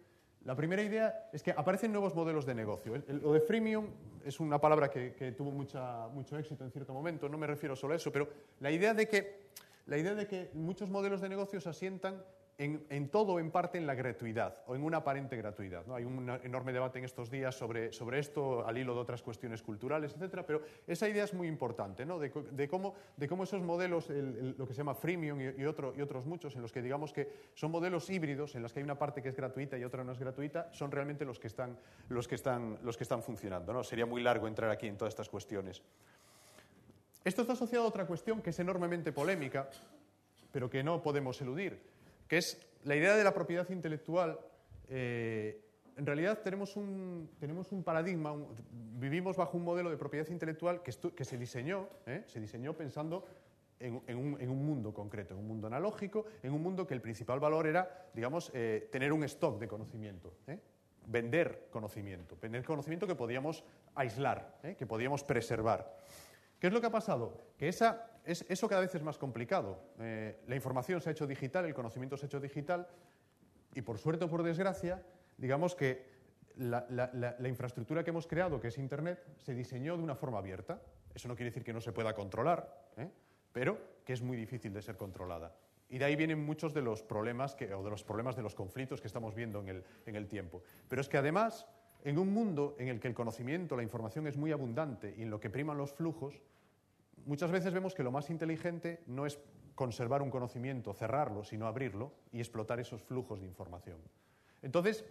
la primera idea es que aparecen nuevos modelos de negocio. Lo de freemium es una palabra que tuvo mucho éxito en cierto momento, no me refiero solo a eso, pero la idea de que muchos modelos de negocio se asientan en todo o en parte en la gratuidad o en una aparente gratuidad, ¿no? Hay un enorme debate en estos días sobre esto al hilo de otras cuestiones culturales, etcétera, pero esa idea es muy importante, ¿no? de cómo esos modelos, lo que se llama freemium y otros muchos, en los que digamos que son modelos híbridos, en los que hay una parte que es gratuita y otra no es gratuita, son realmente los que están funcionando, ¿no? Sería muy largo entrar aquí en todas estas cuestiones. Esto está asociado a otra cuestión que es enormemente polémica, pero que no podemos eludir, que es la idea de la propiedad intelectual. En realidad tenemos un paradigma, vivimos bajo un modelo de propiedad intelectual que se diseñó pensando en un mundo concreto, en un mundo analógico, en un mundo que el principal valor era, digamos, tener un stock de conocimiento, vender conocimiento que podíamos aislar, que podíamos preservar. ¿Qué es lo que ha pasado? Que eso cada vez es más complicado. La información se ha hecho digital, el conocimiento se ha hecho digital y, por suerte o por desgracia, digamos que la infraestructura que hemos creado, que es Internet, se diseñó de una forma abierta. Eso no quiere decir que no se pueda controlar, pero que es muy difícil de ser controlada. Y de ahí vienen muchos de los problemas de los conflictos que estamos viendo en el tiempo. Pero es que además, en un mundo en el que el conocimiento, la información es muy abundante y en lo que priman los flujos, muchas veces vemos que lo más inteligente no es conservar un conocimiento, cerrarlo, sino abrirlo y explotar esos flujos de información. Entonces,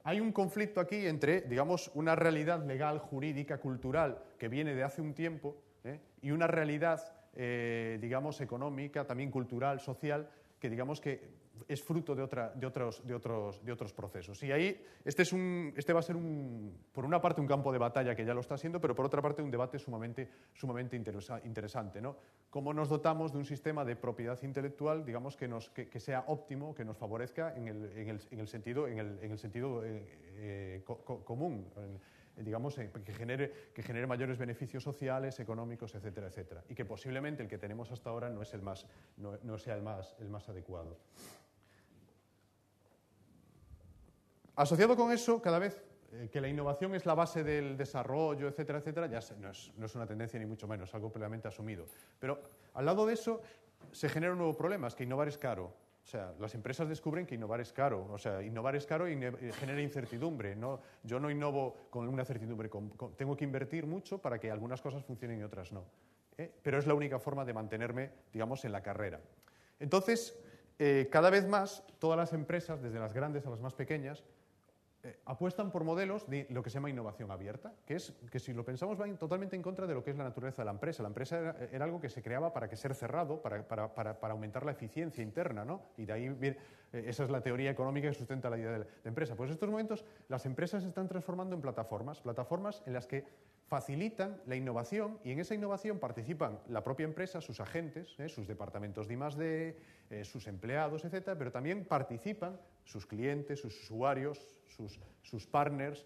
hay un conflicto aquí entre, digamos, una realidad legal, jurídica, cultural, que viene de hace un tiempo, y una realidad, digamos, económica, también cultural, social, que digamos que es fruto de otros procesos. Y ahí este va a ser, por una parte, un campo de batalla que ya lo está siendo, pero por otra parte un debate sumamente interesante, ¿no? Cómo nos dotamos de un sistema de propiedad intelectual, digamos, que sea óptimo, que nos favorezca en el sentido común, digamos, que genere mayores beneficios sociales, económicos, etcétera, etcétera. Y que posiblemente el que tenemos hasta ahora no sea el más adecuado. Asociado con eso, cada vez que la innovación es la base del desarrollo, etcétera, etcétera, ya no es una tendencia ni mucho menos, algo plenamente asumido. Pero al lado de eso se genera un nuevo problema, es que innovar es caro. O sea, las empresas descubren que innovar es caro. O sea, innovar es caro y genera incertidumbre. ¿No? Yo no innovo con una certidumbre. Tengo que invertir mucho para que algunas cosas funcionen y otras no. Pero es la única forma de mantenerme, digamos, en la carrera. Entonces, cada vez más, todas las empresas, desde las grandes a las más pequeñas, apuestan por modelos de lo que se llama innovación abierta, que si lo pensamos va totalmente en contra de lo que es la naturaleza de la empresa. La empresa era algo que se creaba para ser cerrado, para aumentar la eficiencia interna, ¿no? Y de ahí esa es la teoría económica que sustenta la idea de empresa. Pues en estos momentos las empresas se están transformando en plataformas en las que facilitan la innovación y en esa innovación participan la propia empresa, sus agentes, sus departamentos de I+D, sus empleados, etcétera, pero también participan sus clientes, sus usuarios, sus partners,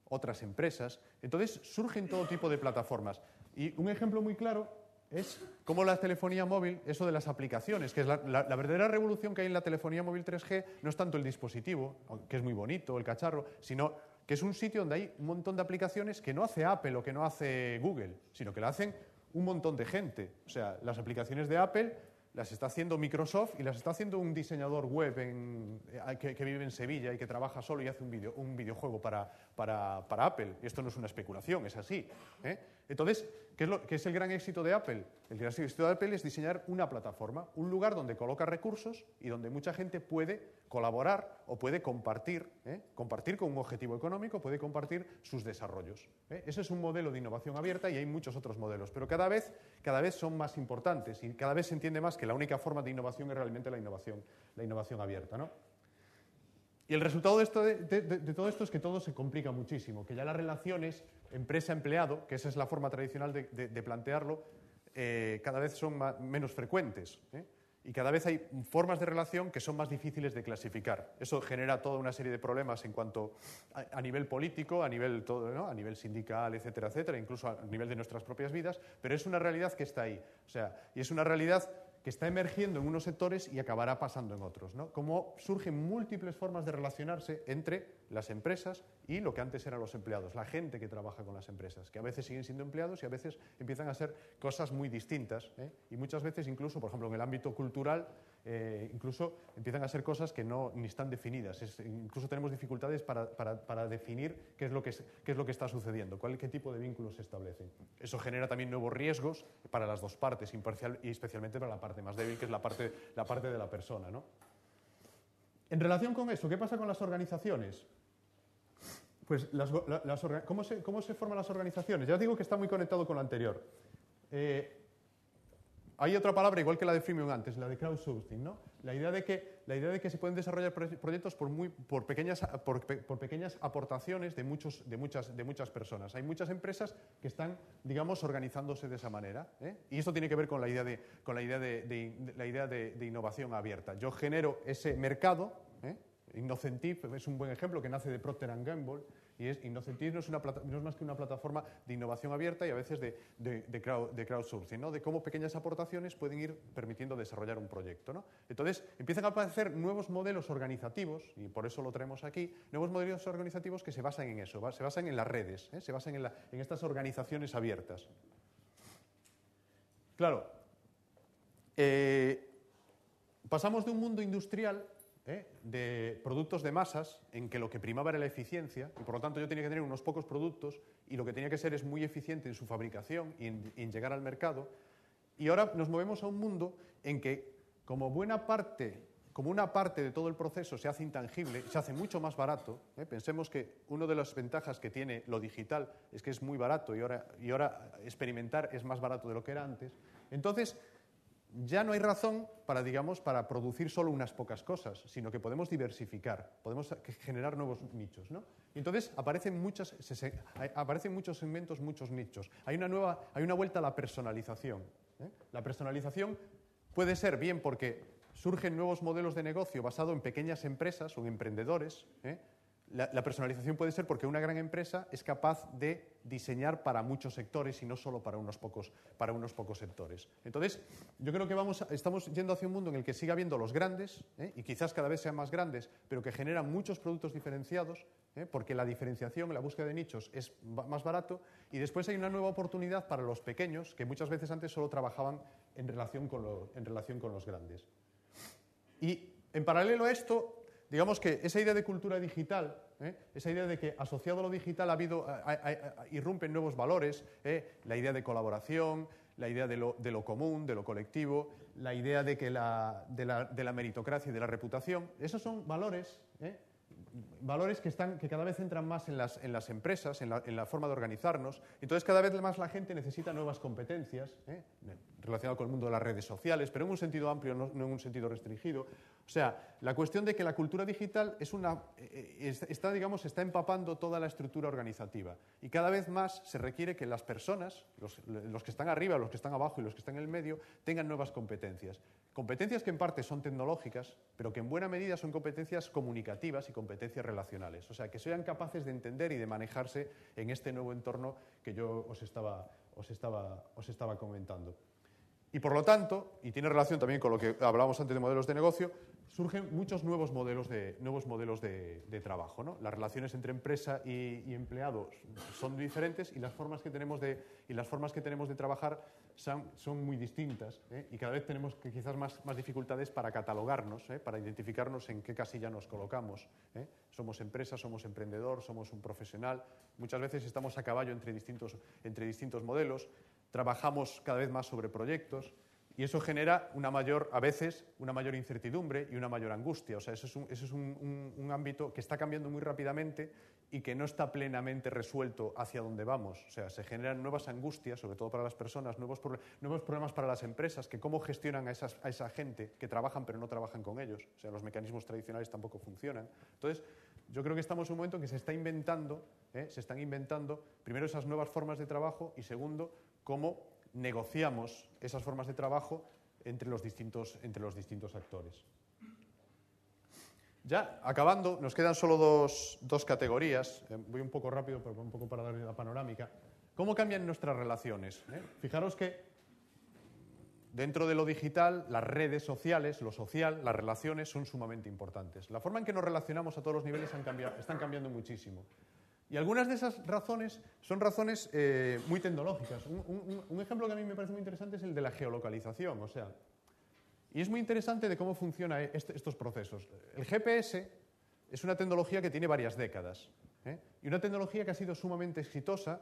otras empresas. Entonces surgen todo tipo de plataformas. Y un ejemplo muy claro es cómo la telefonía móvil, eso de las aplicaciones, que es la verdadera revolución que hay en la telefonía móvil 3G, no es tanto el dispositivo, que es muy bonito, el cacharro, sino que es un sitio donde hay un montón de aplicaciones que no hace Apple o que no hace Google, sino que la hacen un montón de gente. O sea, las aplicaciones de Apple las está haciendo Microsoft y las está haciendo un diseñador web que vive en Sevilla y que trabaja solo y hace un videojuego para Apple. Y esto no es una especulación, es así. Entonces, ¿qué es el gran éxito de Apple? El gran éxito de Apple es diseñar una plataforma, un lugar donde coloca recursos y donde mucha gente puede colaborar o puede compartir con un objetivo económico, puede compartir sus desarrollos. Ese es un modelo de innovación abierta y hay muchos otros modelos, pero cada vez son más importantes y cada vez se entiende más que la única forma de innovación es realmente la innovación abierta, ¿no? Y el resultado de todo esto es que todo se complica muchísimo, que ya las relaciones empresa-empleado, que esa es la forma tradicional de plantearlo, cada vez son menos frecuentes, y cada vez hay formas de relación que son más difíciles de clasificar. Eso genera toda una serie de problemas en cuanto a nivel político, a nivel sindical, etcétera, etcétera, incluso a nivel de nuestras propias vidas, pero es una realidad que está ahí. O sea, y es una realidad que está emergiendo en unos sectores y acabará pasando en otros, ¿no? Cómo surgen múltiples formas de relacionarse entre las empresas y lo que antes eran los empleados, la gente que trabaja con las empresas, que a veces siguen siendo empleados y a veces empiezan a ser cosas muy distintas, y muchas veces incluso, por ejemplo, en el ámbito cultural, incluso empiezan a ser cosas que ni están definidas. Incluso tenemos dificultades para definir qué es lo que está sucediendo, qué tipo de vínculos se establecen. Eso genera también nuevos riesgos para las dos partes, y especialmente para la parte más débil, que es la parte de la persona, ¿no? En relación con eso, ¿qué pasa con las organizaciones? Pues, ¿cómo se forman las organizaciones? Ya os digo que está muy conectado con lo anterior. Hay otra palabra, igual que la de freemium antes, la de crowdsourcing, ¿no? La idea de que se pueden desarrollar proyectos por pequeñas aportaciones de muchas personas. Hay muchas empresas que están, digamos, organizándose de esa manera, y esto tiene que ver con la idea de innovación abierta. Yo genero ese mercado, Innocentive es un buen ejemplo que nace de Procter & Gamble, y Innocentive no es más que una plataforma de innovación abierta y a veces de crowdsourcing, ¿no? De cómo pequeñas aportaciones pueden ir permitiendo desarrollar un proyecto, ¿no? Entonces empiezan a aparecer nuevos modelos organizativos, y por eso lo traemos aquí, nuevos modelos organizativos que se basan en eso, se basan en las redes, se basan en estas organizaciones abiertas. Claro, pasamos de un mundo industrial de productos de masas en que lo que primaba era la eficiencia y por lo tanto yo tenía que tener unos pocos productos y lo que tenía que ser es muy eficiente en su fabricación y en llegar al mercado, y ahora nos movemos a un mundo en que como una parte de todo el proceso se hace intangible, se hace mucho más barato. Pensemos que una de las ventajas que tiene lo digital es que es muy barato y ahora experimentar es más barato de lo que era antes. Entonces ya no hay razón para, digamos, para producir solo unas pocas cosas, sino que podemos diversificar, podemos generar nuevos nichos, ¿no? Y entonces aparecen muchos segmentos, muchos nichos. Hay una vuelta a la personalización, ¿eh? La personalización puede ser bien porque surgen nuevos modelos de negocio basados en pequeñas empresas o en emprendedores, ¿eh? La personalización puede ser porque una gran empresa es capaz de diseñar para muchos sectores y no solo para unos pocos sectores. Entonces, yo creo que estamos yendo hacia un mundo en el que siga habiendo los grandes, y quizás cada vez sean más grandes, pero que generan muchos productos diferenciados, porque la diferenciación, la búsqueda de nichos es más barato, y después hay una nueva oportunidad para los pequeños, que muchas veces antes solo trabajaban en relación con los grandes. Y en paralelo a esto, digamos que esa idea de cultura digital, esa idea de que asociado a lo digital irrumpen nuevos valores, la idea de colaboración, la idea de lo común, de lo colectivo, la idea de la meritocracia y de la reputación, esos son valores que cada vez entran más en las empresas, en la forma de organizarnos. Entonces, cada vez más la gente necesita nuevas competencias relacionadas con el mundo de las redes sociales, pero en un sentido amplio, no en un sentido restringido. O sea, la cuestión de que la cultura digital está empapando toda la estructura organizativa y cada vez más se requiere que las personas, los que están arriba, los que están abajo y los que están en el medio, tengan nuevas competencias. Competencias que en parte son tecnológicas, pero que en buena medida son competencias comunicativas y competencias relacionales. O sea, que sean capaces de entender y de manejarse en este nuevo entorno que yo os estaba comentando. Y por lo tanto, y tiene relación también con lo que hablábamos antes de modelos de negocio, surgen muchos nuevos modelos de trabajo, ¿no? Las relaciones entre empresa y empleado son diferentes y las formas que tenemos de trabajar son muy distintas, y cada vez tenemos quizás más dificultades para catalogarnos, para identificarnos en qué casilla nos colocamos. Somos empresa, somos emprendedor, somos un profesional. Muchas veces estamos a caballo entre distintos modelos. Trabajamos cada vez más sobre proyectos y eso genera a veces una mayor incertidumbre y una mayor angustia. O sea, eso es un ámbito que está cambiando muy rápidamente y que no está plenamente resuelto hacia dónde vamos. O sea, se generan nuevas angustias, sobre todo para las personas, nuevos problemas para las empresas, que cómo gestionan a esa gente que trabajan pero no trabajan con ellos. O sea, los mecanismos tradicionales tampoco funcionan. Entonces, yo creo que estamos en un momento en que se están inventando primero esas nuevas formas de trabajo y segundo, cómo negociamos esas formas de trabajo entre los distintos actores. Ya acabando, nos quedan solo dos categorías. Voy un poco rápido, pero un poco para darle la panorámica. ¿Cómo cambian nuestras relaciones? Fijaros que dentro de lo digital, las redes sociales, lo social, las relaciones son sumamente importantes. La forma en que nos relacionamos a todos los niveles están cambiando muchísimo. Y algunas de esas razones son razones muy tecnológicas. Un ejemplo que a mí me parece muy interesante es el de la geolocalización. O sea, y es muy interesante de cómo funcionan estos procesos. El GPS es una tecnología que tiene varias décadas, y una tecnología que ha sido sumamente exitosa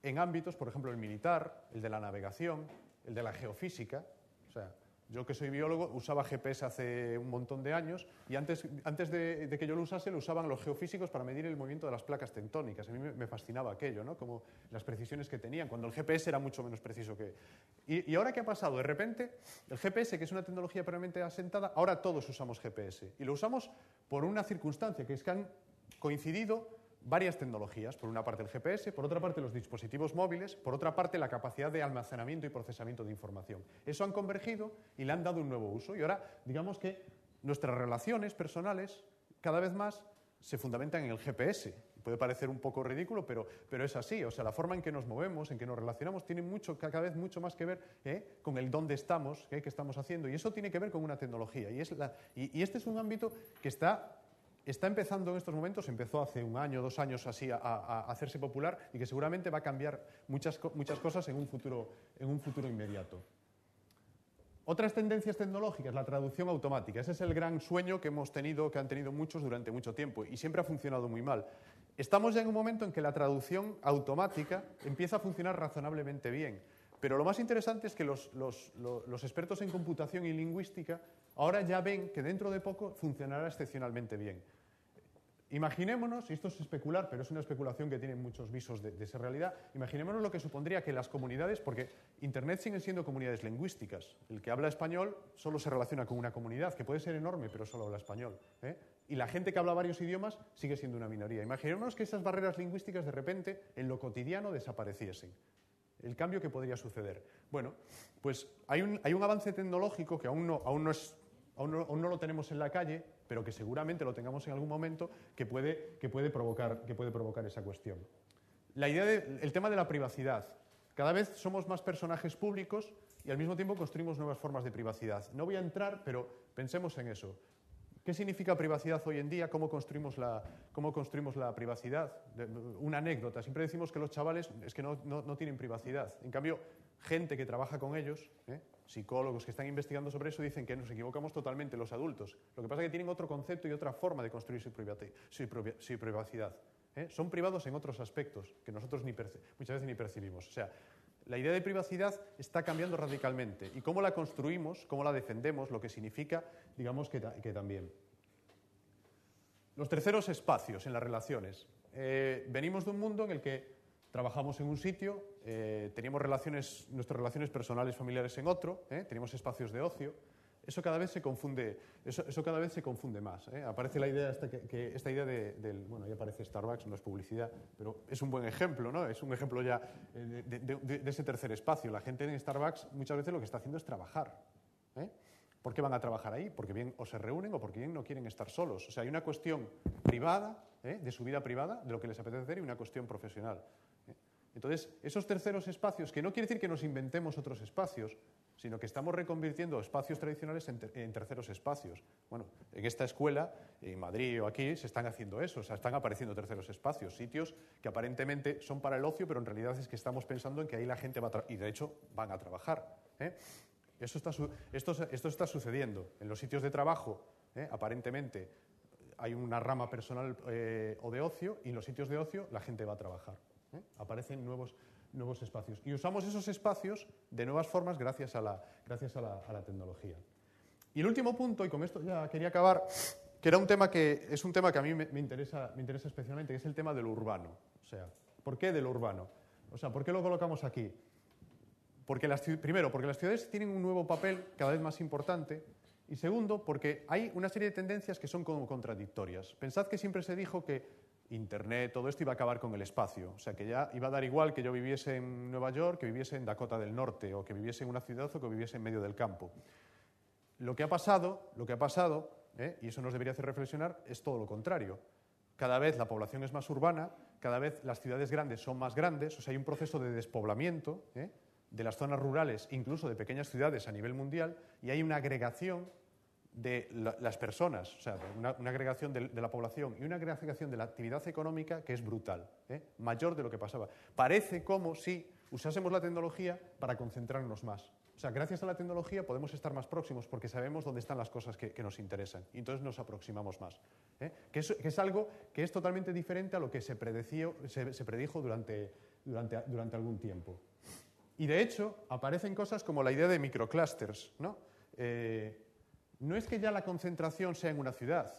en ámbitos, por ejemplo, el militar, el de la navegación, el de la geofísica. O sea, yo que soy biólogo usaba GPS hace un montón de años y antes de que yo lo usase lo usaban los geofísicos para medir el movimiento de las placas tectónicas. A mí me fascinaba aquello, ¿no? Como las precisiones que tenían, cuando el GPS era mucho menos preciso que... ¿Y ahora qué ha pasado? De repente, el GPS, que es una tecnología previamente asentada, ahora todos usamos GPS. Y lo usamos por una circunstancia, que es que han coincidido varias tecnologías. Por una parte el GPS, por otra parte los dispositivos móviles, por otra parte la capacidad de almacenamiento y procesamiento de información. Eso han convergido y le han dado un nuevo uso. Y ahora, digamos que nuestras relaciones personales cada vez más se fundamentan en el GPS. Puede parecer un poco ridículo, pero es así. O sea, la forma en que nos movemos, en que nos relacionamos, tiene cada vez mucho más que ver con el dónde estamos, qué estamos haciendo. Y eso tiene que ver con una tecnología. Y este es un ámbito que está empezando en estos momentos, empezó hace 1 año, 2 años así a hacerse popular y que seguramente va a cambiar muchas cosas en un futuro inmediato. Otras tendencias tecnológicas, la traducción automática. Ese es el gran sueño que han tenido muchos durante mucho tiempo y siempre ha funcionado muy mal. Estamos ya en un momento en que la traducción automática empieza a funcionar razonablemente bien. Pero lo más interesante es que los expertos en computación y lingüística ahora ya ven que dentro de poco funcionará excepcionalmente bien. Imaginémonos, y esto es especular, pero es una especulación que tiene muchos visos de ser realidad, imaginémonos lo que supondría que las comunidades, porque Internet siguen siendo comunidades lingüísticas, el que habla español solo se relaciona con una comunidad, que puede ser enorme, pero solo habla español, ¿eh? Y la gente que habla varios idiomas sigue siendo una minoría. Imaginémonos que esas barreras lingüísticas de repente en lo cotidiano desapareciesen. El cambio que podría suceder. Bueno, pues hay un avance tecnológico que aún no lo tenemos en la calle, pero que seguramente lo tengamos en algún momento, que puede provocar esa cuestión. El tema de la privacidad. Cada vez somos más personajes públicos y al mismo tiempo construimos nuevas formas de privacidad. No voy a entrar, pero pensemos en eso. ¿Qué significa privacidad hoy en día? ¿Cómo construimos la privacidad? Una anécdota. Siempre decimos que los chavales es que no tienen privacidad. En cambio, gente que trabaja con ellos, psicólogos que están investigando sobre eso, dicen que nos equivocamos totalmente los adultos. Lo que pasa es que tienen otro concepto y otra forma de construir su privacidad. Son privados en otros aspectos que nosotros muchas veces ni percibimos. O sea, la idea de privacidad está cambiando radicalmente. Y cómo la construimos, cómo la defendemos, lo que significa, digamos que también. Los terceros espacios en las relaciones. Venimos de un mundo en el que trabajamos en un sitio, teníamos nuestras relaciones personales, familiares en otro, teníamos espacios de ocio. Eso cada vez se confunde, eso cada vez se confunde más. Aparece la idea esta idea bueno, ya aparece Starbucks, no es publicidad, pero es un buen ejemplo, ¿no? Es un ejemplo ya de ese tercer espacio. La gente en Starbucks muchas veces lo que está haciendo es trabajar. ¿Por qué van a trabajar ahí? Porque bien o se reúnen o porque bien no quieren estar solos. O sea, hay una cuestión privada, de su vida privada, de lo que les apetece hacer, y una cuestión profesional. Entonces, esos terceros espacios, que no quiere decir que nos inventemos otros espacios, sino que estamos reconvirtiendo espacios tradicionales en terceros espacios. Bueno, en esta escuela, en Madrid o aquí, se están haciendo eso, o sea, están apareciendo terceros espacios, sitios que aparentemente son para el ocio, pero en realidad es que estamos pensando en que ahí la gente va a y de hecho van a trabajar. Esto está sucediendo. En los sitios de trabajo, aparentemente, hay una rama personal o de ocio, y en los sitios de ocio la gente va a trabajar. Aparecen nuevos espacios. Y usamos esos espacios de nuevas formas gracias a la tecnología. Y el último punto, y con esto ya quería acabar, que es un tema que a mí me interesa especialmente, que es el tema de lo urbano. O sea, ¿por qué de lo urbano? O sea, ¿por qué lo colocamos aquí? Primero, porque las ciudades tienen un nuevo papel cada vez más importante, y segundo, porque hay una serie de tendencias que son como contradictorias. Pensad que siempre se dijo que Internet, todo esto iba a acabar con el espacio. O sea, que ya iba a dar igual que yo viviese en Nueva York, que viviese en Dakota del Norte, o que viviese en una ciudad, o que viviese en medio del campo. Lo que ha pasado, y eso nos debería hacer reflexionar, es todo lo contrario. Cada vez la población es más urbana, cada vez las ciudades grandes son más grandes, o sea, hay un proceso de despoblamiento de las zonas rurales, incluso de pequeñas ciudades a nivel mundial, y hay una agregación de las personas, o sea, una agregación de la población y una agregación de la actividad económica que es brutal, mayor de lo que pasaba. Parece como si usásemos la tecnología para concentrarnos más. O sea, gracias a la tecnología podemos estar más próximos porque sabemos dónde están las cosas que nos interesan y entonces nos aproximamos más. Que es algo que es totalmente diferente a lo que se predijo durante algún tiempo. Y de hecho, aparecen cosas como la idea de microclusters, ¿no? No es que ya la concentración sea en una ciudad,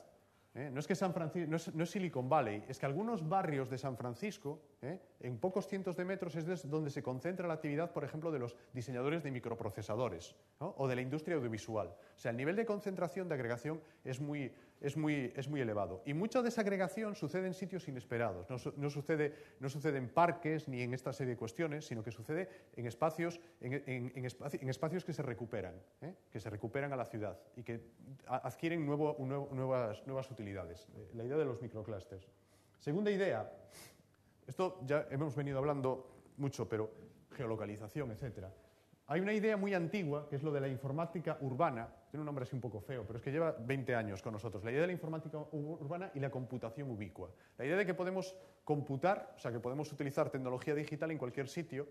no es que San Francisco, no es Silicon Valley, es que algunos barrios de San Francisco, en pocos cientos de metros, es donde se concentra la actividad, por ejemplo, de los diseñadores de microprocesadores, ¿no? O de la industria audiovisual. O sea, el nivel de concentración, de agregación, es muy elevado. Y mucha de esa agregación sucede en sitios inesperados. No sucede en parques ni en esta serie de cuestiones, sino que sucede en espacios que se recuperan a la ciudad y que adquieren nuevas utilidades. La idea de los microclusters. Segunda idea, esto ya hemos venido hablando mucho, pero geolocalización, etcétera. Hay una idea muy antigua, que es lo de la informática urbana, tiene un nombre así un poco feo, pero es que lleva 20 años con nosotros, la idea de la informática urbana y la computación ubicua. La idea de que podemos computar, o sea, que podemos utilizar tecnología digital en cualquier sitio.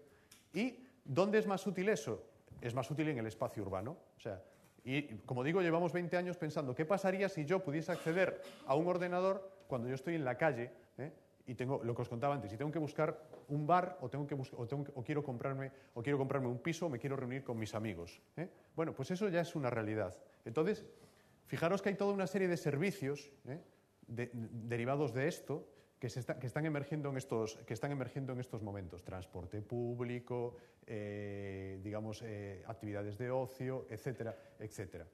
¿Y dónde es más útil eso? Es más útil en el espacio urbano. O sea, y como digo, llevamos 20 años pensando, ¿qué pasaría si yo pudiese acceder a un ordenador cuando yo estoy en la calle, y tengo lo que os contaba antes, y tengo que buscar un bar o quiero comprarme un piso o me quiero reunir con mis amigos? Bueno, pues eso ya es una realidad. Entonces, fijaros que hay toda una serie de servicios derivados de esto que están emergiendo en estos momentos. Transporte público, actividades de ocio, etcétera, etcétera.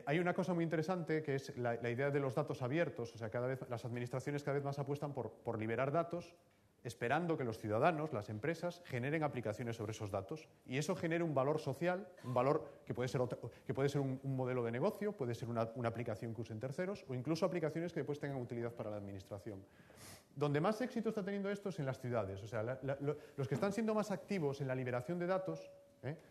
Hay una cosa muy interesante que es la idea de los datos abiertos. O sea, las administraciones cada vez más apuestan por liberar datos, esperando que los ciudadanos, las empresas, generen aplicaciones sobre esos datos. Y eso genera un valor social, un valor que puede ser un modelo de negocio, puede ser una aplicación que usen terceros, o incluso aplicaciones que después tengan utilidad para la administración. Donde más éxito está teniendo esto es en las ciudades. O sea, los que están siendo más activos en la liberación de datos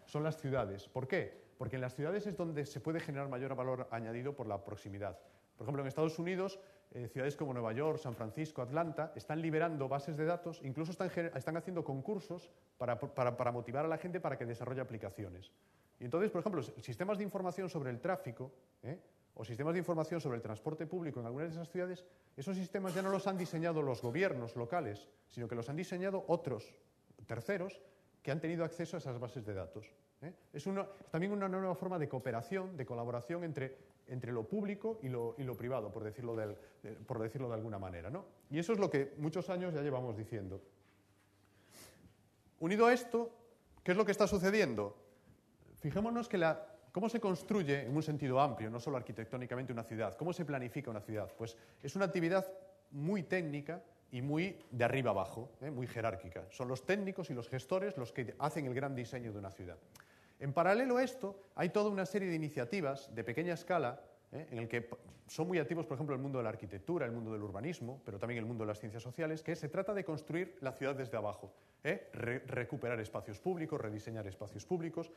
son las ciudades. ¿Por qué? Porque en las ciudades es donde se puede generar mayor valor añadido por la proximidad. Por ejemplo, en Estados Unidos, ciudades como Nueva York, San Francisco, Atlanta, están liberando bases de datos, incluso están haciendo concursos para motivar a la gente para que desarrolle aplicaciones. Y entonces, por ejemplo, sistemas de información sobre el tráfico, o sistemas de información sobre el transporte público en algunas de esas ciudades, esos sistemas ya no los han diseñado los gobiernos locales, sino que los han diseñado otros, terceros, que han tenido acceso a esas bases de datos. Es también una nueva forma de cooperación, de colaboración entre lo público y lo privado, por decirlo de alguna manera, ¿no? Y eso es lo que muchos años ya llevamos diciendo. Unido a esto, ¿qué es lo que está sucediendo? Fijémonos cómo se construye en un sentido amplio, no solo arquitectónicamente, una ciudad. ¿Cómo se planifica una ciudad? Pues es una actividad muy técnica y muy de arriba abajo, muy jerárquica. Son los técnicos y los gestores los que hacen el gran diseño de una ciudad. En paralelo a esto, hay toda una serie de iniciativas de pequeña escala en el que son muy activos, por ejemplo, el mundo de la arquitectura, el mundo del urbanismo, pero también el mundo de las ciencias sociales, que se trata de construir la ciudad desde abajo, recuperar espacios públicos, rediseñar espacios públicos,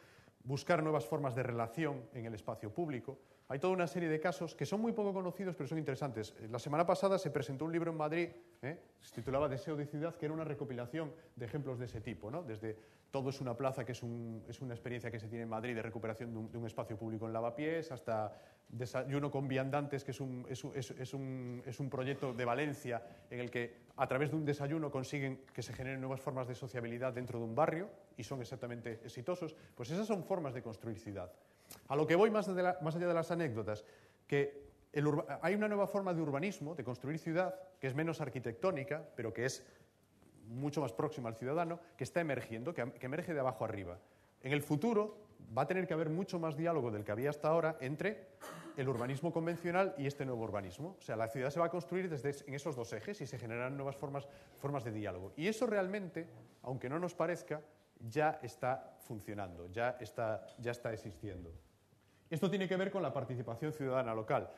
buscar nuevas formas de relación en el espacio público. Hay toda una serie de casos que son muy poco conocidos, pero son interesantes. La semana pasada se presentó un libro en Madrid, se titulaba Deseo de ciudad, que era una recopilación de ejemplos de ese tipo, ¿no? Desde Todo es una plaza, que es una experiencia que se tiene en Madrid de recuperación de un espacio público en Lavapiés, hasta Desayuno con Viandantes, que es un proyecto de Valencia en el que a través de un desayuno consiguen que se generen nuevas formas de sociabilidad dentro de un barrio y son exactamente exitosos. Pues esas son formas de construir ciudad. A lo que voy más allá de las anécdotas, que hay una nueva forma de urbanismo, de construir ciudad, que es menos arquitectónica, pero que es mucho más próxima al ciudadano, que está emergiendo, que emerge de abajo arriba. En el futuro va a tener que haber mucho más diálogo del que había hasta ahora entre el urbanismo convencional y este nuevo urbanismo. O sea, la ciudad se va a construir en esos dos ejes y se generarán nuevas formas de diálogo. Y eso realmente, aunque no nos parezca, ya está funcionando, ya está existiendo. Esto tiene que ver con la participación ciudadana local.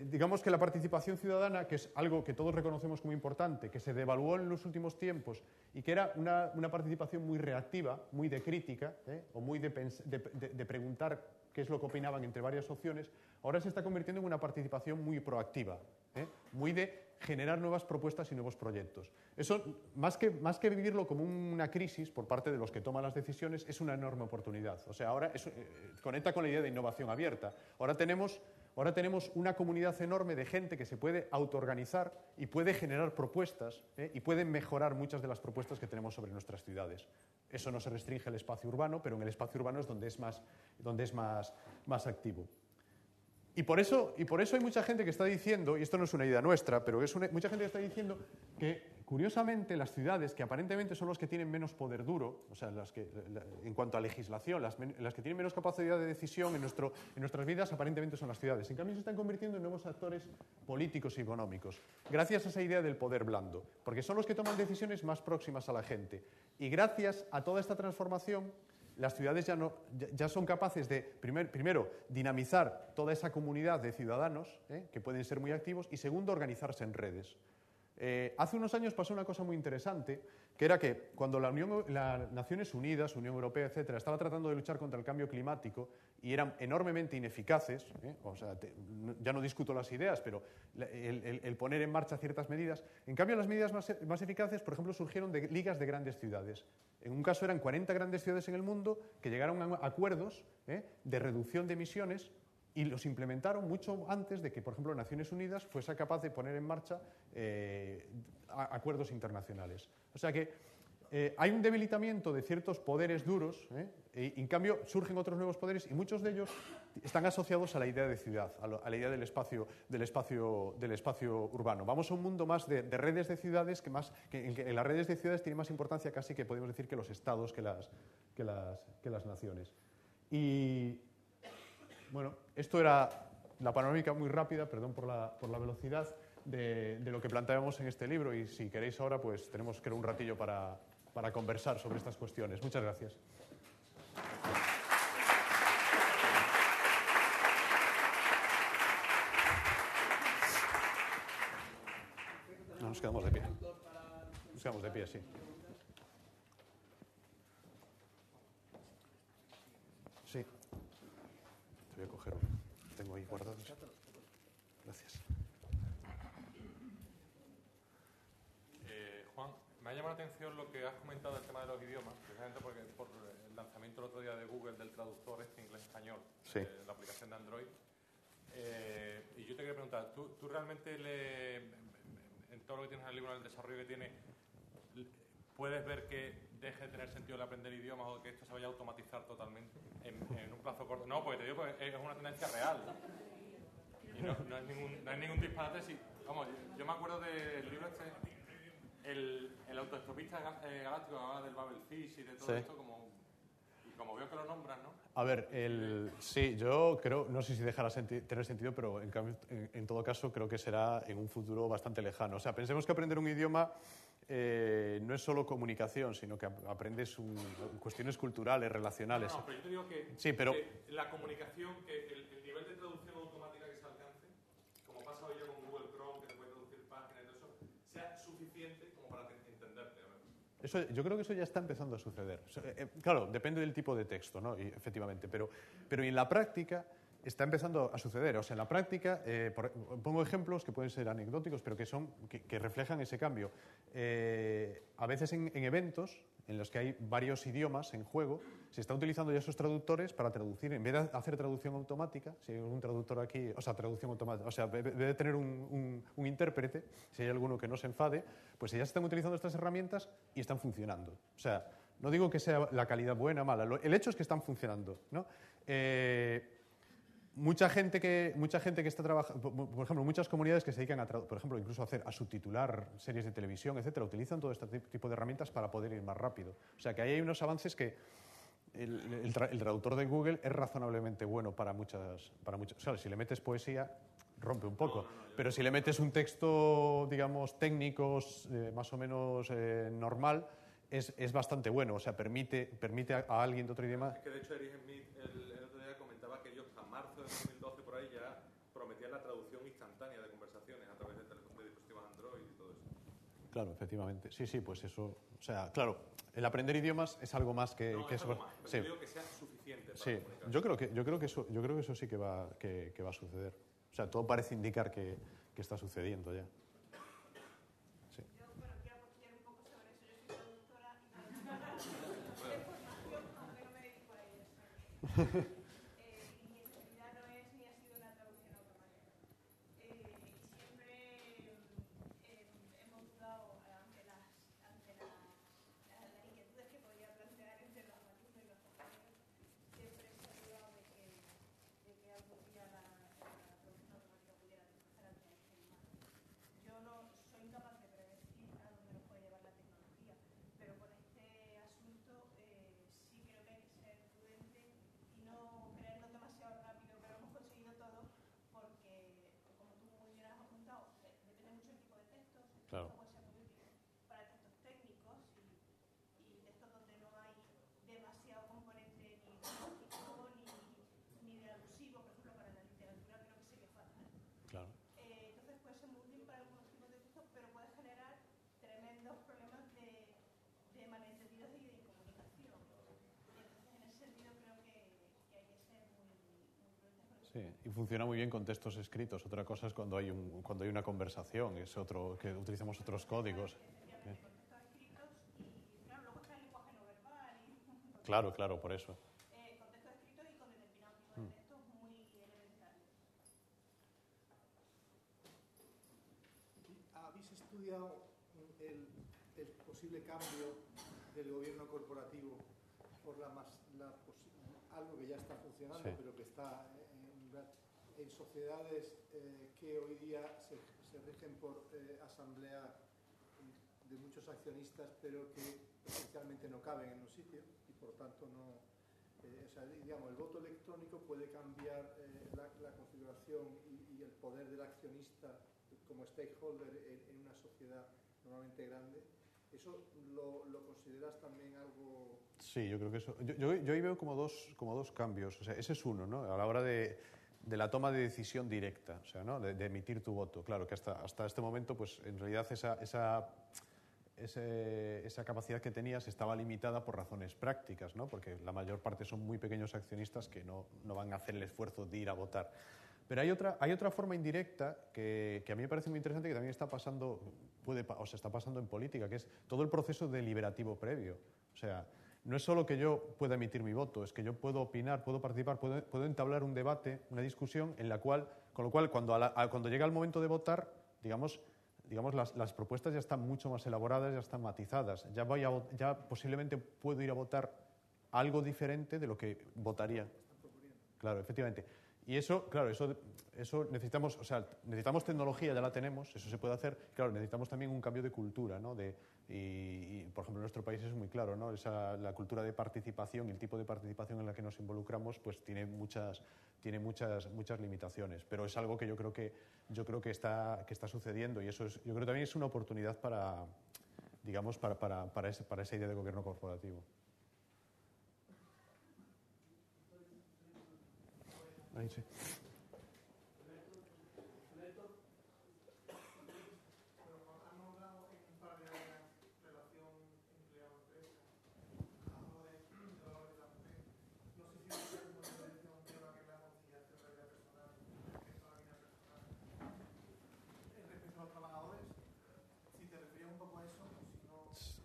Digamos que la participación ciudadana, que es algo que todos reconocemos como importante, que se devaluó en los últimos tiempos y que era una participación muy reactiva, muy de crítica, o muy de preguntar qué es lo que opinaban entre varias opciones, ahora se está convirtiendo en una participación muy proactiva, muy de generar nuevas propuestas y nuevos proyectos. Eso, más que vivirlo como una crisis por parte de los que toman las decisiones, es una enorme oportunidad. O sea, ahora conecta con la idea de innovación abierta. Ahora tenemos una comunidad enorme de gente que se puede autoorganizar y puede generar propuestas, y puede mejorar muchas de las propuestas que tenemos sobre nuestras ciudades. Eso no se restringe al espacio urbano, pero en el espacio urbano es donde es más activo. Y por eso hay mucha gente que está diciendo, y esto no es una idea nuestra, pero mucha gente que está diciendo que, curiosamente, las ciudades, que aparentemente son los que tienen menos poder duro, o sea, en cuanto a legislación, las que tienen menos capacidad de decisión en nuestras vidas, aparentemente son las ciudades. En cambio, se están convirtiendo en nuevos actores políticos y económicos, gracias a esa idea del poder blando, porque son los que toman decisiones más próximas a la gente. Y gracias a toda esta transformación, las ciudades ya son capaces de, primero, dinamizar toda esa comunidad de ciudadanos, que pueden ser muy activos, y segundo, organizarse en redes. Hace unos años pasó una cosa muy interesante, que era que cuando las Naciones Unidas, Unión Europea, etcétera, estaba tratando de luchar contra el cambio climático y eran enormemente ineficaces, o sea, ya no discuto las ideas, pero el poner en marcha ciertas medidas, en cambio las medidas más eficaces, por ejemplo, surgieron de ligas de grandes ciudades. En un caso eran 40 grandes ciudades en el mundo que llegaron a acuerdos de reducción de emisiones y los implementaron mucho antes de que, por ejemplo, Naciones Unidas fuese capaz de poner en marcha acuerdos internacionales. O sea que hay un debilitamiento de ciertos poderes duros, y en cambio surgen otros nuevos poderes y muchos de ellos están asociados a la idea de ciudad, a la idea del espacio urbano. Vamos a un mundo más de redes de ciudades, en las redes de ciudades tiene más importancia casi que podemos decir que los estados, que las naciones. Y bueno, esto era la panorámica muy rápida, perdón por la velocidad, de lo que planteábamos en este libro, y si queréis ahora pues tenemos creo un ratillo para conversar sobre estas cuestiones. Muchas gracias. No, nos quedamos de pie. Nos quedamos de pie, sí. Sí. Te voy a coger uno. Tengo ahí guardados. Gracias.
Juan, me ha llamado la atención lo que has comentado del tema de los idiomas, precisamente porque por el lanzamiento el otro día de Google del traductor inglés-español,
sí,
la aplicación de Android. Y yo te quería preguntar, ¿tú realmente en todo lo que tienes en el libro, en el desarrollo que tiene, puedes ver que deje de tener sentido el aprender idiomas o que esto se vaya a automatizar totalmente en un plazo corto? No, porque te digo que es una tendencia real. Y no es ningún disparate. Vamos, yo me acuerdo del libro el autoestopista galáctico, hablaba del Babel Fish y de todo esto, como veo que lo nombran, ¿no?
A ver, sí, yo creo, no sé si dejará tener sentido, pero en todo caso creo que será en un futuro bastante lejano. O sea, pensemos que aprender un idioma no es solo comunicación, sino que aprendes cuestiones culturales, relacionales.
No, pero yo te digo que,
sí, pero
que la comunicación, que el nivel de traducción automática que se alcance, como pasa hoy ya con Google Chrome, que te puede traducir páginas y todo eso, sea suficiente como para entenderte.
Yo creo que eso ya está empezando a suceder. Claro, depende del tipo de texto, ¿no? Y, efectivamente, pero en la práctica está empezando a suceder. O sea, en la práctica, pongo ejemplos que pueden ser anecdóticos, pero que reflejan ese cambio. A veces en eventos en los que hay varios idiomas en juego, se está utilizando ya esos traductores para traducir, en vez de hacer traducción automática, si hay un traductor aquí, o sea, traducción automática, o sea, en vez de tener un intérprete, si hay alguno que no se enfade, pues ya se están utilizando estas herramientas y están funcionando. O sea, no digo que sea la calidad buena o mala, el hecho es que están funcionando, ¿no? Mucha gente que está trabajando, por ejemplo, muchas comunidades que se dedican por ejemplo, incluso a subtitular series de televisión, etcétera, utilizan todo este tipo de herramientas para poder ir más rápido. O sea, que ahí hay unos avances que el traductor de Google es razonablemente bueno para muchas. O sea, si le metes poesía, rompe un poco. Pero si le metes un texto, digamos, técnico, más o menos normal, es bastante bueno. O sea, permite a alguien de otro idioma.
Es que de hecho Eric Smith el otro día comentaba que ellos a marzo de 2012 por ahí ya prometían la traducción instantánea de conversaciones a través de dispositivos Android y todo eso.
Claro, efectivamente. Sí, pues eso. O sea, claro, el aprender idiomas es algo más que.
No,
que
es
es
algo más, pero
sí.
yo digo que sea suficiente para
sí,
comunicarse.
yo creo que eso sí que va a suceder. O sea, todo parece indicar que está sucediendo ya. Sí.
Yo, bueno, quiero apostillar un poco sobre eso. Yo soy traductora y de formación, aunque no me dedico a ello. Mi especialidad no es ni ha sido una traducción automática. Y siempre hemos dudado ante las inquietudes que podría plantear entre los alumnos y los compañeros. Siempre se ha dudado de que algún día la traducción automática pudiera desplazar al ser humano. Yo no soy incapaz de predecir a dónde nos puede llevar la tecnología, pero con este asunto sí creo que hay que ser prudente y no creernos demasiado rápido que lo hemos conseguido todo, porque, como tú muy bien has apuntado, depende mucho del tipo de textos.
Claro.
Esto puede ser muy útil para textos técnicos y textos donde no hay demasiado componente ni lingüístico ni de alusivo, por ejemplo, para la literatura creo que sería fatal.
Claro.
Entonces puede ser muy útil para algunos tipos de textos, pero puede generar tremendos problemas de malentendidos y de incomunicación. Entonces, en ese sentido, creo que hay que ser muy prudentes con eso.
Sí, y funciona muy bien con textos escritos. Otra cosa es cuando hay una conversación, es otro que utilizamos otros códigos.
Con textos escritos y, claro, luego está el lenguaje no verbal.
Claro, por eso.
Con textos escritos y con determinados tipos de textos muy elementarios.
¿Habéis estudiado el posible cambio del gobierno corporativo por algo que ya está funcionando,
sí,
pero que está en sociedades que hoy día se rigen por asamblea de muchos accionistas, pero que esencialmente no caben en un sitio y por tanto no... o sea, digamos, el voto electrónico puede cambiar la configuración y el poder del accionista como stakeholder en una sociedad normalmente grande. ¿Eso lo consideras también algo...?
Sí, yo creo que eso... Yo ahí veo como dos cambios. O sea, ese es uno, ¿no? A la hora de la toma de decisión directa, o sea, ¿no? de emitir tu voto. Claro que hasta este momento, pues en realidad esa capacidad que tenías estaba limitada por razones prácticas, ¿no? Porque la mayor parte son muy pequeños accionistas que no van a hacer el esfuerzo de ir a votar. Pero hay otra forma indirecta que a mí me parece muy interesante, que también está pasando en política, que es todo el proceso deliberativo previo. O sea, no es solo que yo pueda emitir mi voto, es que yo puedo opinar, puedo participar, puedo entablar un debate, una discusión, con lo cual cuando llega el momento de votar, digamos las propuestas ya están mucho más elaboradas, ya están matizadas. Ya posiblemente puedo ir a votar algo diferente de lo que votaría. Claro, efectivamente. Y eso necesitamos, o sea, necesitamos tecnología, ya la tenemos, eso se puede hacer. Claro, necesitamos también un cambio de cultura, ¿no? Y por ejemplo, en nuestro país es muy claro, ¿no? La cultura de participación y el tipo de participación en la que nos involucramos, pues tiene muchas limitaciones. Pero es algo que yo creo que está sucediendo, y eso yo creo también es una oportunidad para esa idea de gobierno corporativo. Ahí sí.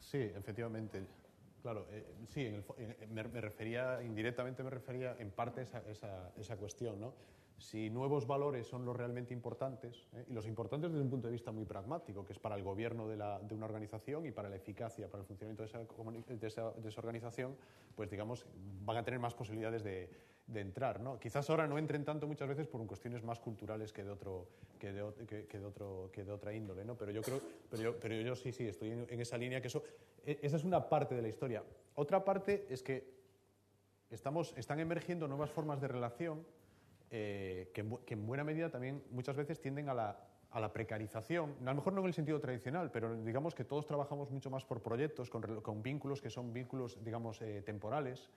Sí, efectivamente. Claro, sí, me refería, indirectamente me refería en parte a esa cuestión, ¿no? Si nuevos valores son los realmente importantes, y los importantes desde un punto de vista muy pragmático, que es para el gobierno de una organización y para la eficacia, para el funcionamiento de esa organización, pues digamos, van a tener más posibilidades de entrar, ¿no? Quizás ahora no entren tanto muchas veces por cuestiones más culturales que de otra índole, ¿no? Pero yo sí estoy en esa línea, que esa es una parte de la historia. Otra parte es que están emergiendo nuevas formas de relación que en buena medida también muchas veces tienden a la precarización, a lo mejor no en el sentido tradicional, pero digamos que todos trabajamos mucho más por proyectos, con vínculos que son vínculos, digamos, temporales,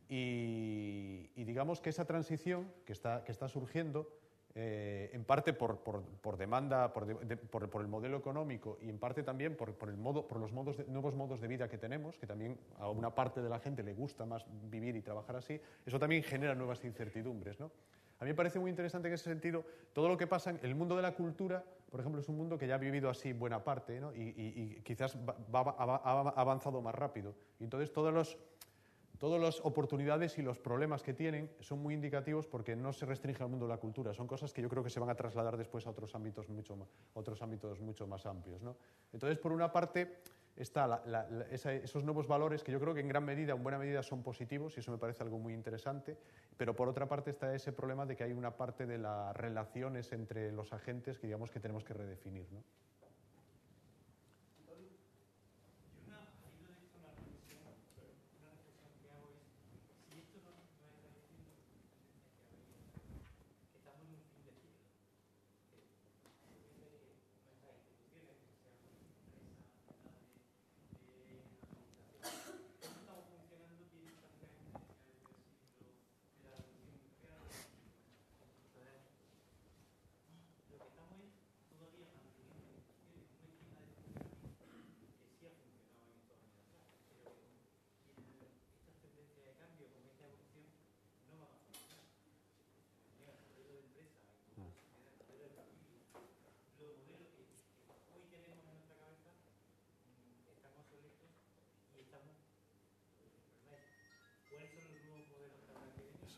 y digamos que esa transición que está surgiendo, en parte por demanda, por el modelo económico, y en parte también por los nuevos modos de vida que tenemos, que también a una parte de la gente le gusta más vivir y trabajar así, eso también genera nuevas incertidumbres, ¿no? A mí me parece muy interesante en ese sentido todo lo que pasa en el mundo de la cultura. Por ejemplo, es un mundo que ya ha vivido así buena parte, ¿no? y quizás ha avanzado más rápido. Y entonces todas las oportunidades y los problemas que tienen son muy indicativos, porque no se restringe al mundo de la cultura. Son cosas que yo creo que se van a trasladar después a otros ámbitos mucho más amplios, ¿no? Entonces, por una parte, está esos nuevos valores que yo creo que en buena medida son positivos, y eso me parece algo muy interesante, pero por otra parte está ese problema de que hay una parte de las relaciones entre los agentes que digamos que tenemos que redefinir, ¿no?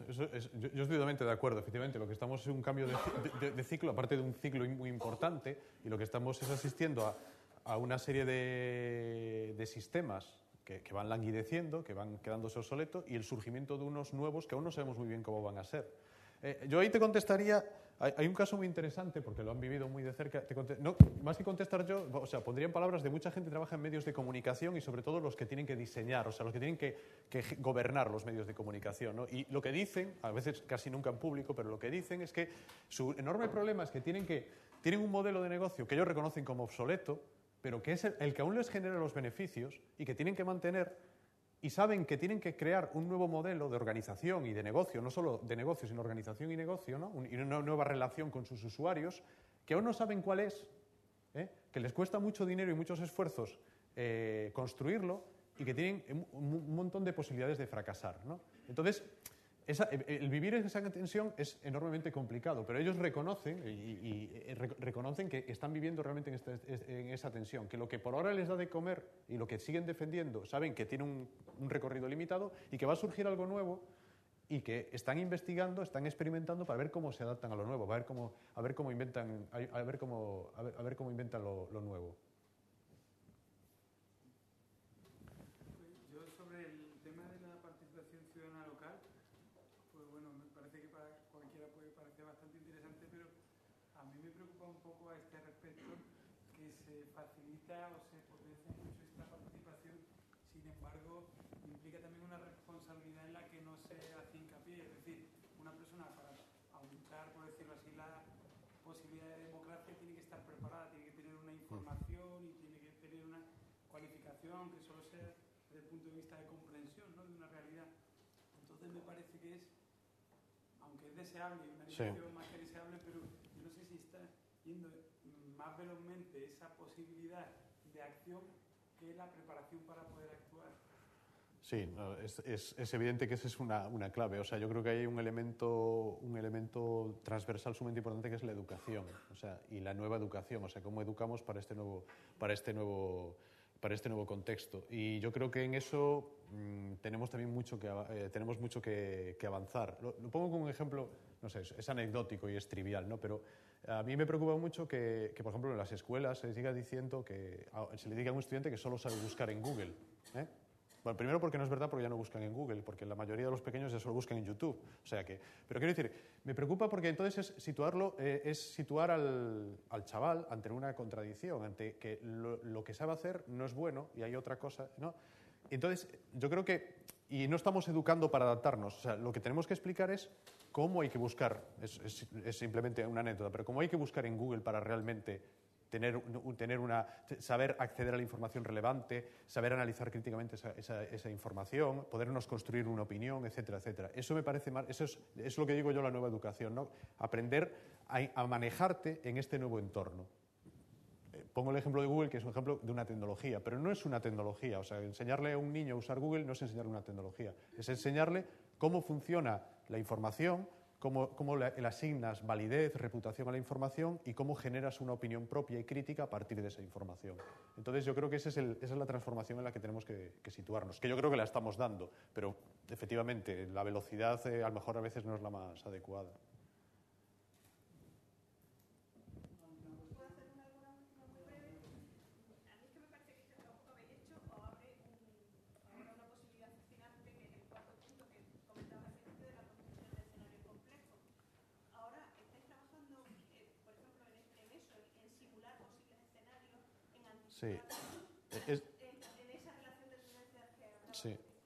Yo estoy totalmente de acuerdo, efectivamente. Lo que estamos es un cambio de ciclo, aparte de un ciclo muy importante, y lo que estamos es asistiendo a una serie de sistemas que van languideciendo, que van quedándose obsoletos, y el surgimiento de unos nuevos que aún no sabemos muy bien cómo van a ser. Yo ahí te contestaría, hay un caso muy interesante, porque lo han vivido muy de cerca, no, más que contestar yo, o sea, pondría en palabras de mucha gente que trabaja en medios de comunicación y sobre todo los que tienen que diseñar, o sea, los que tienen que gobernar los medios de comunicación, ¿no? Y lo que dicen, a veces casi nunca en público, pero lo que dicen es que su enorme problema es que tienen un modelo de negocio que ellos reconocen como obsoleto, pero que es el que aún les genera los beneficios y que tienen que mantener, y saben que tienen que crear un nuevo modelo de organización y de negocio, no solo de negocio, sino organización y negocio, ¿no? Y una nueva relación con sus usuarios, que aún no saben cuál es, que les cuesta mucho dinero y muchos esfuerzos construirlo, y que tienen un montón de posibilidades de fracasar, ¿no? Entonces, el vivir esa tensión es enormemente complicado, pero ellos reconocen reconocen que están viviendo realmente en esa tensión, que lo que por ahora les da de comer y lo que siguen defendiendo saben que tiene un recorrido limitado y que va a surgir algo nuevo, y que están investigando, están experimentando para ver cómo se adaptan a lo nuevo, a ver cómo inventan lo nuevo.
Yo sobre el tema de la participación ciudadana local, pues bueno, me parece que para cualquiera puede parecer bastante interesante, pero a mí me preocupa un poco a este respecto que se facilita o se potencia mucho esta participación, sin embargo, implica también una responsabilidad en la que no se hace hincapié, es decir, una persona para aumentar, por decirlo así, la posibilidad de democracia tiene que estar preparada, tiene que tener una información y tiene que tener una cualificación que solo sea desde el punto de vista de comprensión, ¿no?, de una realidad. Entonces me parece que es, aunque es deseable, una dirección más que deseable, pero yo no sé si está yendo más velozmente esa posibilidad de acción que la preparación para poder actuar.
Sí, no, es evidente que esa es una clave. O sea, yo creo que hay un elemento transversal sumamente importante, que es la educación, o sea, y la nueva educación, o sea, cómo educamos para este nuevo contexto. Y yo creo que en eso tenemos también mucho que avanzar. Lo pongo como un ejemplo, no sé, es anecdótico y es trivial, ¿no? Pero a mí me preocupa mucho que por ejemplo, en las escuelas se siga diciendo se le diga a un estudiante que solo sabe buscar en Google, ¿eh? Bueno, primero porque no es verdad, porque ya no buscan en Google, porque la mayoría de los pequeños ya solo buscan en YouTube. O sea que, pero quiero decir, me preocupa porque entonces es situar al chaval ante una contradicción, ante que lo que sabe hacer no es bueno y hay otra cosa, ¿no? Entonces, yo creo que, y no estamos educando para adaptarnos, o sea, lo que tenemos que explicar es cómo hay que buscar, es simplemente una anécdota, pero cómo hay que buscar en Google para realmente saber acceder a la información relevante, saber analizar críticamente esa información, podernos construir una opinión, etcétera, etcétera. Eso me parece eso es lo que digo yo, la nueva educación, ¿no? Aprender a manejarte en este nuevo entorno. Pongo el ejemplo de Google, que es un ejemplo de una tecnología, pero no es una tecnología. O sea, enseñarle a un niño a usar Google no es enseñarle una tecnología, es enseñarle cómo funciona la información, cómo le asignas validez, reputación a la información y cómo generas una opinión propia y crítica a partir de esa información. Entonces yo creo que esa es la transformación en la que tenemos que situarnos, que yo creo que la estamos dando, pero efectivamente la velocidad a lo mejor a veces no es la más adecuada. Sí.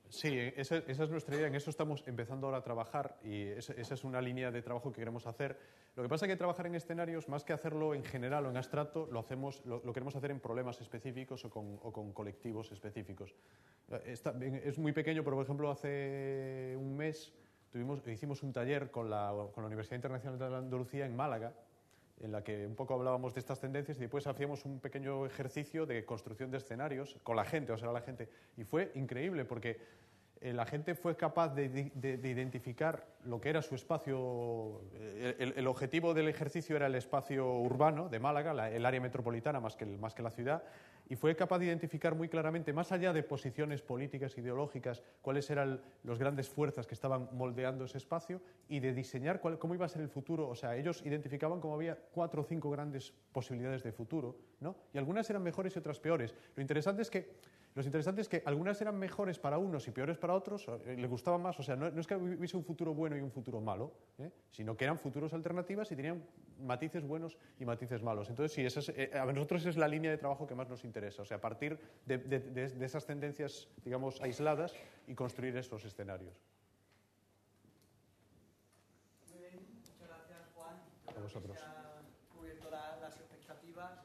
Sí, esa es nuestra idea, en eso estamos empezando ahora a trabajar y esa es una línea de trabajo que queremos hacer. Lo que pasa es que trabajar en escenarios, más que hacerlo en general o en abstracto, lo queremos hacer en problemas específicos o con colectivos específicos. Es muy pequeño, pero por ejemplo hace un mes hicimos un taller con la Universidad Internacional de Andalucía en Málaga, en la que un poco hablábamos de estas tendencias y después hacíamos un pequeño ejercicio de construcción de escenarios con la gente, y fue increíble porque la gente fue capaz de identificar lo que era su espacio. El objetivo del ejercicio era el espacio urbano de Málaga, el área metropolitana más que la ciudad, y fue capaz de identificar muy claramente, más allá de posiciones políticas, ideológicas, cuáles eran las grandes fuerzas que estaban moldeando ese espacio y de diseñar cómo iba a ser el futuro. O sea, ellos identificaban como había 4 o 5 grandes posibilidades de futuro, ¿no? Y algunas eran mejores y otras peores. Lo interesante es que Los interesantes es que algunas eran mejores para unos y peores para otros, les gustaban más, o sea, no es que hubiese un futuro bueno y un futuro malo, sino que eran futuros alternativas y tenían matices buenos y matices malos. Entonces, sí, a nosotros esa es la línea de trabajo que más nos interesa, o sea, partir de esas tendencias, digamos, aisladas y construir esos escenarios.
Muy bien, muchas gracias, Juan.
A vosotros.
Se han cubierto las expectativas.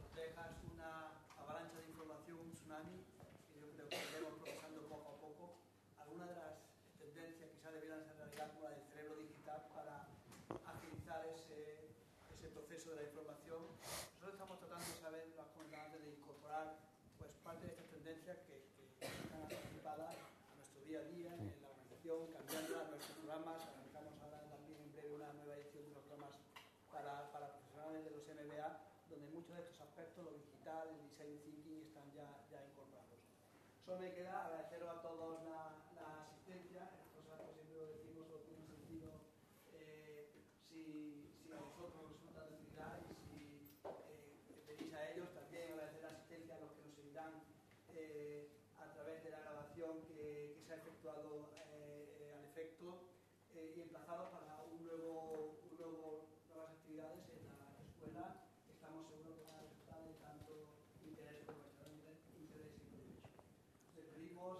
Nos dejas una avalancha de información, un tsunami, que yo creo que iremos procesando poco a poco. Algunas de las tendencias quizás debieran ser realidad, como la del cerebro digital, para agilizar ese proceso de la información. Nosotros estamos tratando de saber, lo has comentado antes, de incorporar pues, parte de estas tendencias que están anticipadas a nuestro día a día, en la organización, cambiando a nuestros programas. Arrancamos ahora también en breve una nueva edición de los programas para profesionales de los MBA, donde muchos de estos aspectos, lo digital, el design thinking, están ya incorporados. Solo me queda agradeceros a todos la asistencia. Estos actos siempre lo decimos, solo tiene sentido si a vosotros os resulta de utilidad y si pedís a ellos. También agradecer la asistencia a los que nos seguirán a través de la grabación que se ha efectuado al efecto y emplazados para nuevas actividades en la escuela. Estamos seguros que van a resultar de tanto interés como vuestro interés y provecho. Despedimos.